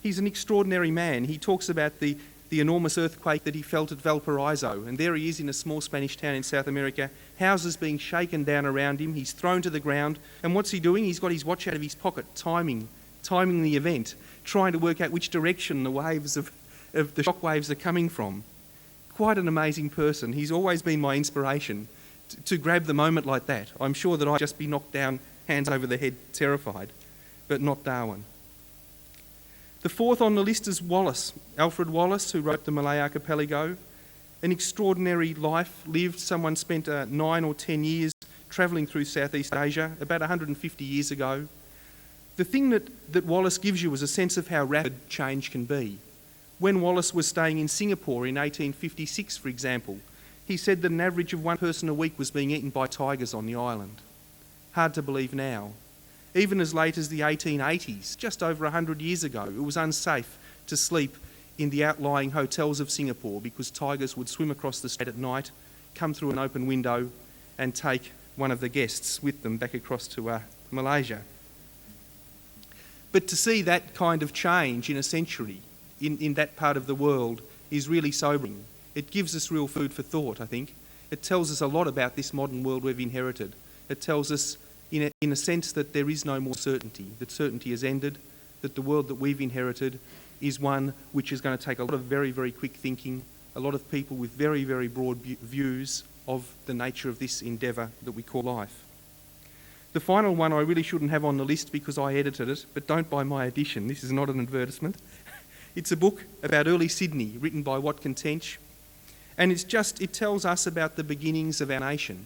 He's an extraordinary man. He talks about the enormous earthquake that he felt at Valparaiso, and there he is in a small Spanish town in South America, houses being shaken down around him, he's thrown to the ground, and what's he doing? He's got his watch out of his pocket, timing the event, trying to work out which direction the waves of the shock waves are coming from. Quite an amazing person. He's always been my inspiration to grab the moment like that. I'm sure that I'd just be knocked down, hands over the head, terrified, but not Darwin. The fourth on the list is Wallace, Alfred Wallace, who wrote the Malay Archipelago. An extraordinary life lived. Someone spent 9 or 10 years travelling through Southeast Asia about 150 years ago. The thing that Wallace gives you is a sense of how rapid change can be. When Wallace was staying in Singapore in 1856, for example, he said that an average of one person a week was being eaten by tigers on the island. Hard to believe now. Even as late as the 1880s, just over 100 years ago, it was unsafe to sleep in the outlying hotels of Singapore because tigers would swim across the street at night, come through an open window and take one of the guests with them back across to Malaysia. But to see that kind of change in a century in that part of the world is really sobering. It gives us real food for thought, I think. It tells us a lot about this modern world we've inherited. It tells us, in a sense, that there is no more certainty, that certainty has ended, that the world that we've inherited is one which is going to take a lot of very, very quick thinking, a lot of people with very, very broad views of the nature of this endeavour that we call life. The final one I really shouldn't have on the list because I edited it, but don't buy my edition. This is not an advertisement. It's a book about early Sydney, written by Watkin Tench. And it tells us about the beginnings of our nation.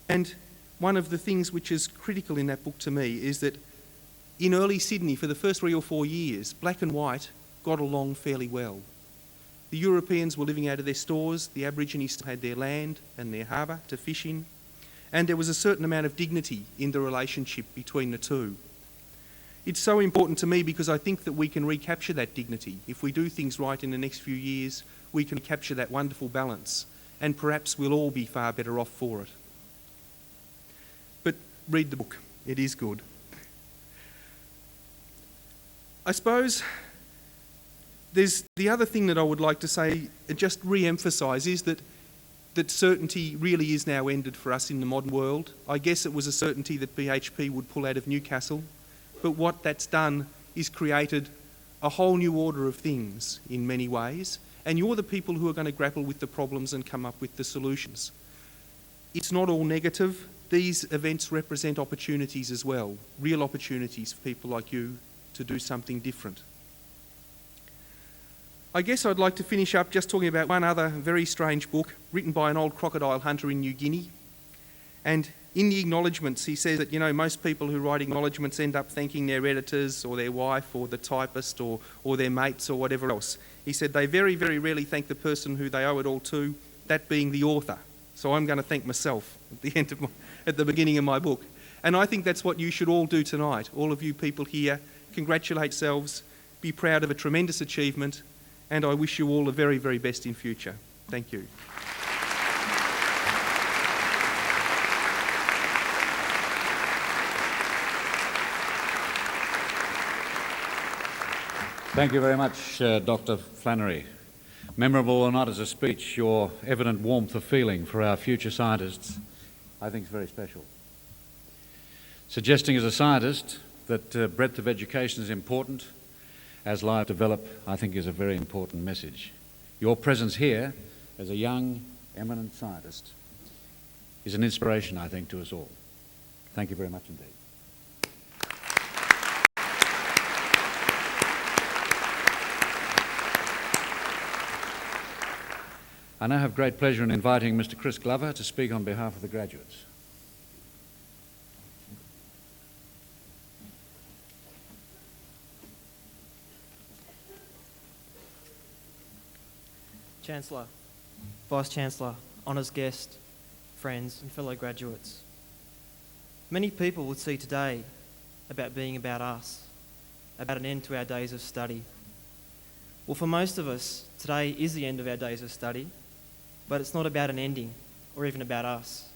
And one of the things which is critical in that book to me is that in early Sydney, for the first 3 or 4 years, black and white got along fairly well. The Europeans were living out of their stores, the Aborigines still had their land and their harbour to fish in, and there was a certain amount of dignity in the relationship between the two. It's so important to me because I think that we can recapture that dignity. If we do things right in the next few years, we can capture that wonderful balance, and perhaps we'll all be far better off for it. But read the book. It is good. I suppose there's the other thing that I would like to say, just re-emphasise, is that certainty really is now ended for us in the modern world. I guess it was a certainty that BHP would pull out of Newcastle, but what that's done is created a whole new order of things in many ways, and you're the people who are going to grapple with the problems and come up with the solutions. It's not all negative. These events represent opportunities as well, real opportunities for people like you to do something different. I guess I'd like to finish up just talking about one other very strange book written by an old crocodile hunter in New Guinea. And in the acknowledgements, he says that, most people who write acknowledgements end up thanking their editors or their wife or the typist or their mates or whatever else. He said they very, very rarely thank the person who they owe it all to, that being the author. So I'm going to thank myself at the beginning of my book. And I think that's what you should all do tonight. All of you people here, congratulate yourselves, be proud of a tremendous achievement, and I wish you all the very, very best in future. Thank you. Thank you very much, Dr. Flannery. Memorable or not as a speech, your evident warmth of feeling for our future scientists, I think is very special. Suggesting as a scientist that breadth of education is important as lives develop, I think is a very important message. Your presence here as a young, eminent scientist is an inspiration, I think, to us all. Thank you very much indeed. I now have great pleasure in inviting Mr. Chris Glover to speak on behalf of the graduates. Chancellor, Vice-Chancellor, honours guest, friends and fellow graduates. Many people would see today about being about us, about an end to our days of study. Well, for most of us, today is the end of our days of study, but it's not about an ending or even about us.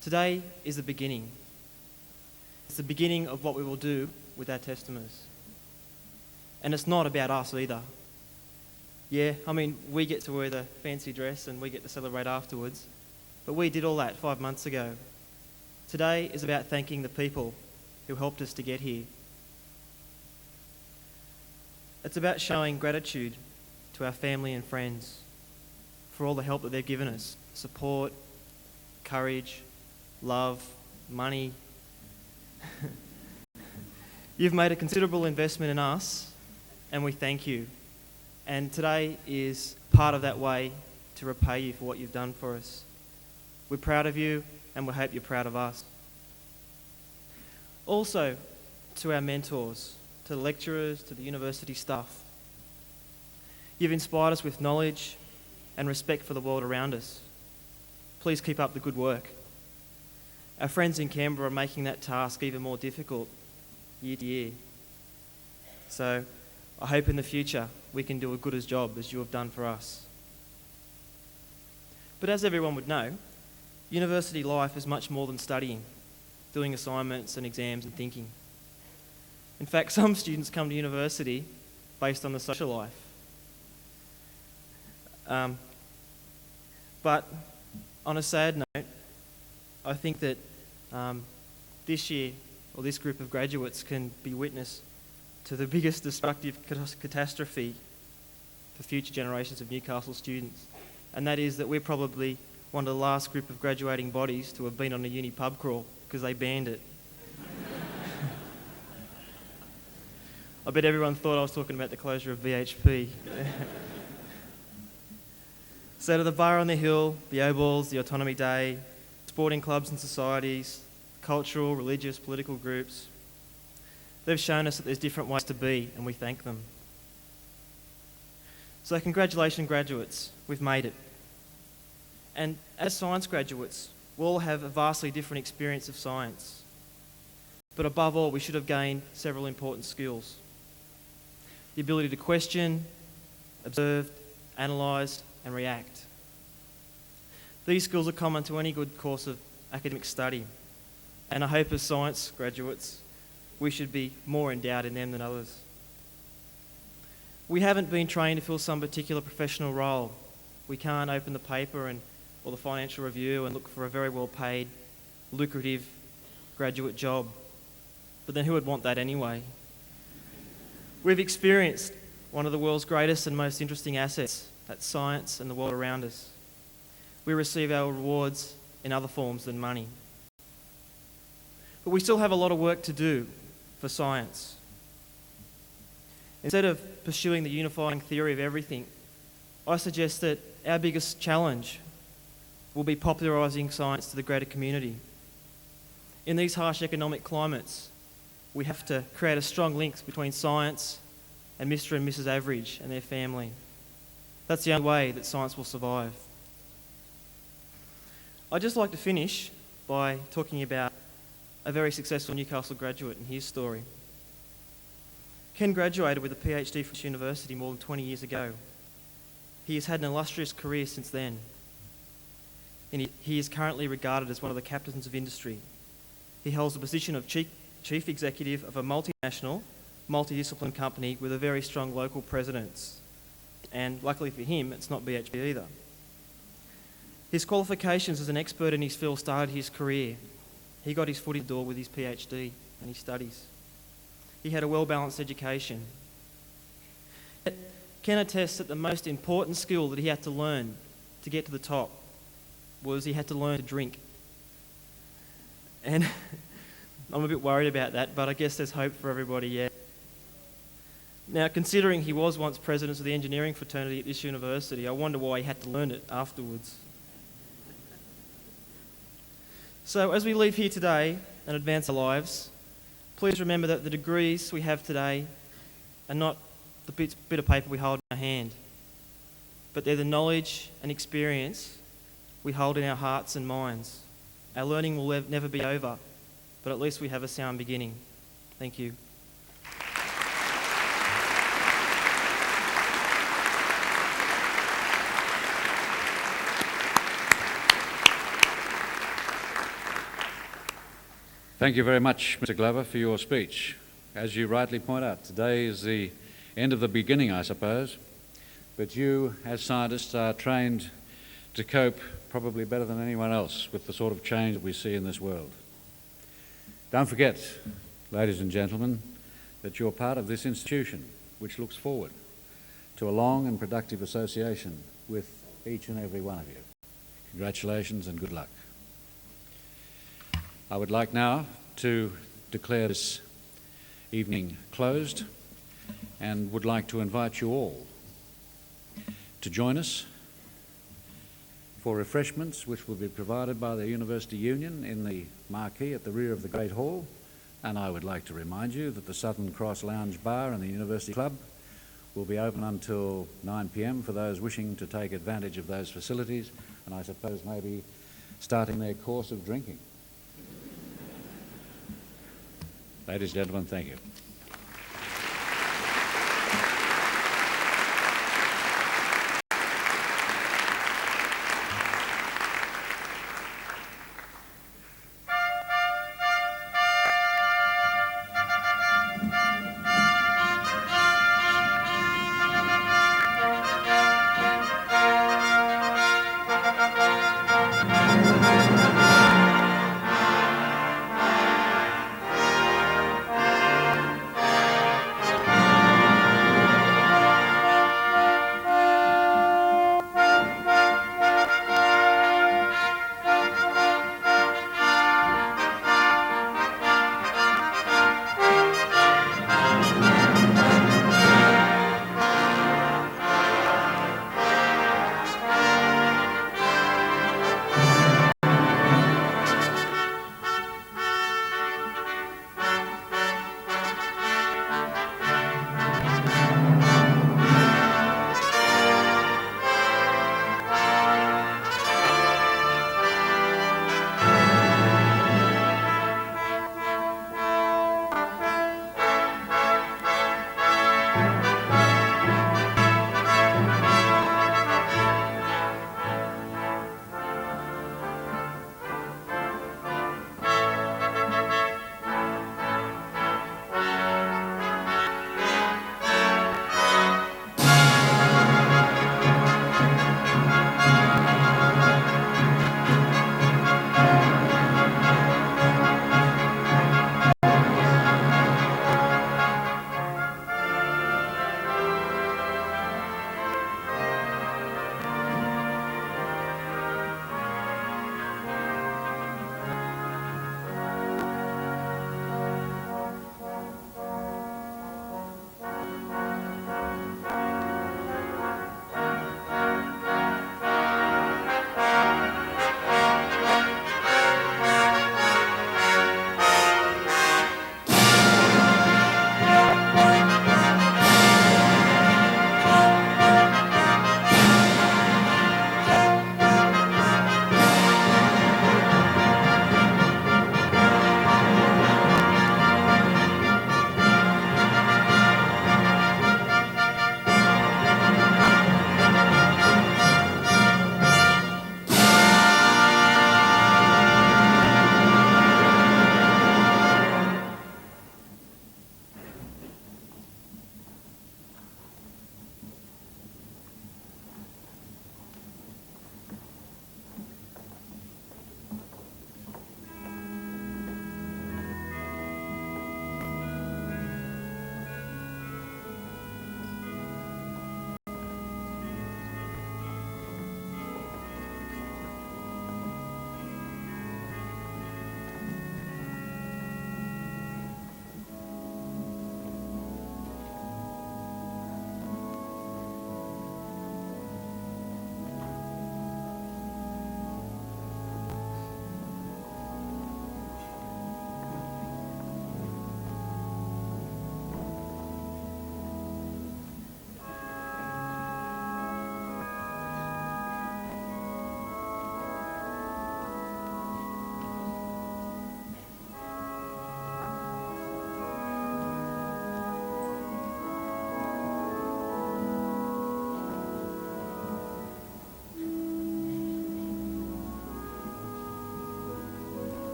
Today is the beginning. It's the beginning of what we will do with our testaments. And it's not about us either. Yeah, I mean, we get to wear the fancy dress and we get to celebrate afterwards, but we did all that 5 months ago. Today is about thanking the people who helped us to get here. It's about showing gratitude to our family and friends for all the help that they've given us. Support, courage, love, money. You've made a considerable investment in us, and we thank you. And today is part of that way to repay you for what you've done for us. We're proud of you, and we hope you're proud of us. Also, to our mentors, to the lecturers, to the university staff. You've inspired us with knowledge and respect for the world around us. Please keep up the good work. Our friends in Canberra are making that task even more difficult year to year. So I hope in the future we can do a good job as you have done for us. But as everyone would know, university life is much more than studying, doing assignments and exams and thinking. In fact, some students come to university based on the social life. But on a sad note, I think that this year, or this group of graduates, can be witness to the biggest destructive catastrophe for future generations of Newcastle students. And that is that we're probably one of the last group of graduating bodies to have been on a uni pub crawl because they banned it. I bet everyone thought I was talking about the closure of VHP. So to the Bar on the Hill, the O-Balls, the Autonomy Day, sporting clubs and societies, cultural, religious, political groups, they've shown us that there's different ways to be, and we thank them. So congratulations, graduates, we've made it. And as science graduates, we'll all have a vastly different experience of science. But above all, we should have gained several important skills. The ability to question, observe, analyse, and react. These skills are common to any good course of academic study, and I hope as science graduates we should be more endowed in them than others. We haven't been trained to fill some particular professional role. We can't open the paper or the Financial Review and look for a very well-paid, lucrative graduate job. But then who would want that anyway? We've experienced one of the world's greatest and most interesting assets, that's science and the world around us. We receive our rewards in other forms than money. But we still have a lot of work to do for science. Instead of pursuing the unifying theory of everything, I suggest that our biggest challenge will be popularising science to the greater community. In these harsh economic climates, we have to create a strong link between science and Mr. and Mrs. Average and their family. That's the only way that science will survive. I'd just like to finish by talking about a very successful Newcastle graduate and his story. Ken graduated with a PhD from university more than 20 years ago. He has had an illustrious career since then. And he is currently regarded as one of the captains of industry. He holds the position of Chief Executive of a multinational, multidiscipline company with a very strong local presence. And luckily for him, it's not BHP either. His qualifications as an expert in his field started his career. He got his foot in the door with his PhD and his studies. He had a well-balanced education. Can attest that the most important skill that he had to learn to get to the top was he had to learn to drink. And I'm a bit worried about that, but I guess there's hope for everybody yet. Now, considering he was once president of the engineering fraternity at this university, I wonder why he had to learn it afterwards. So as we leave here today and advance our lives, please remember that the degrees we have today are not the bit of paper we hold in our hand, but they're the knowledge and experience we hold in our hearts and minds. Our learning will never be over, but at least we have a sound beginning. Thank you. Thank you very much, Mr. Glover, for your speech. As you rightly point out, today is the end of the beginning, I suppose, but you, as scientists, are trained to cope probably better than anyone else with the sort of change that we see in this world. Don't forget, ladies and gentlemen, that you're part of this institution, which looks forward to a long and productive association with each and every one of you. Congratulations and good luck. I would like now to declare this evening closed and would like to invite you all to join us for refreshments which will be provided by the University Union in the marquee at the rear of the Great Hall. And I would like to remind you that the Southern Cross Lounge Bar and the University Club will be open until 9 p.m. for those wishing to take advantage of those facilities and I suppose maybe starting their course of drinking. Ladies and gentlemen, thank you.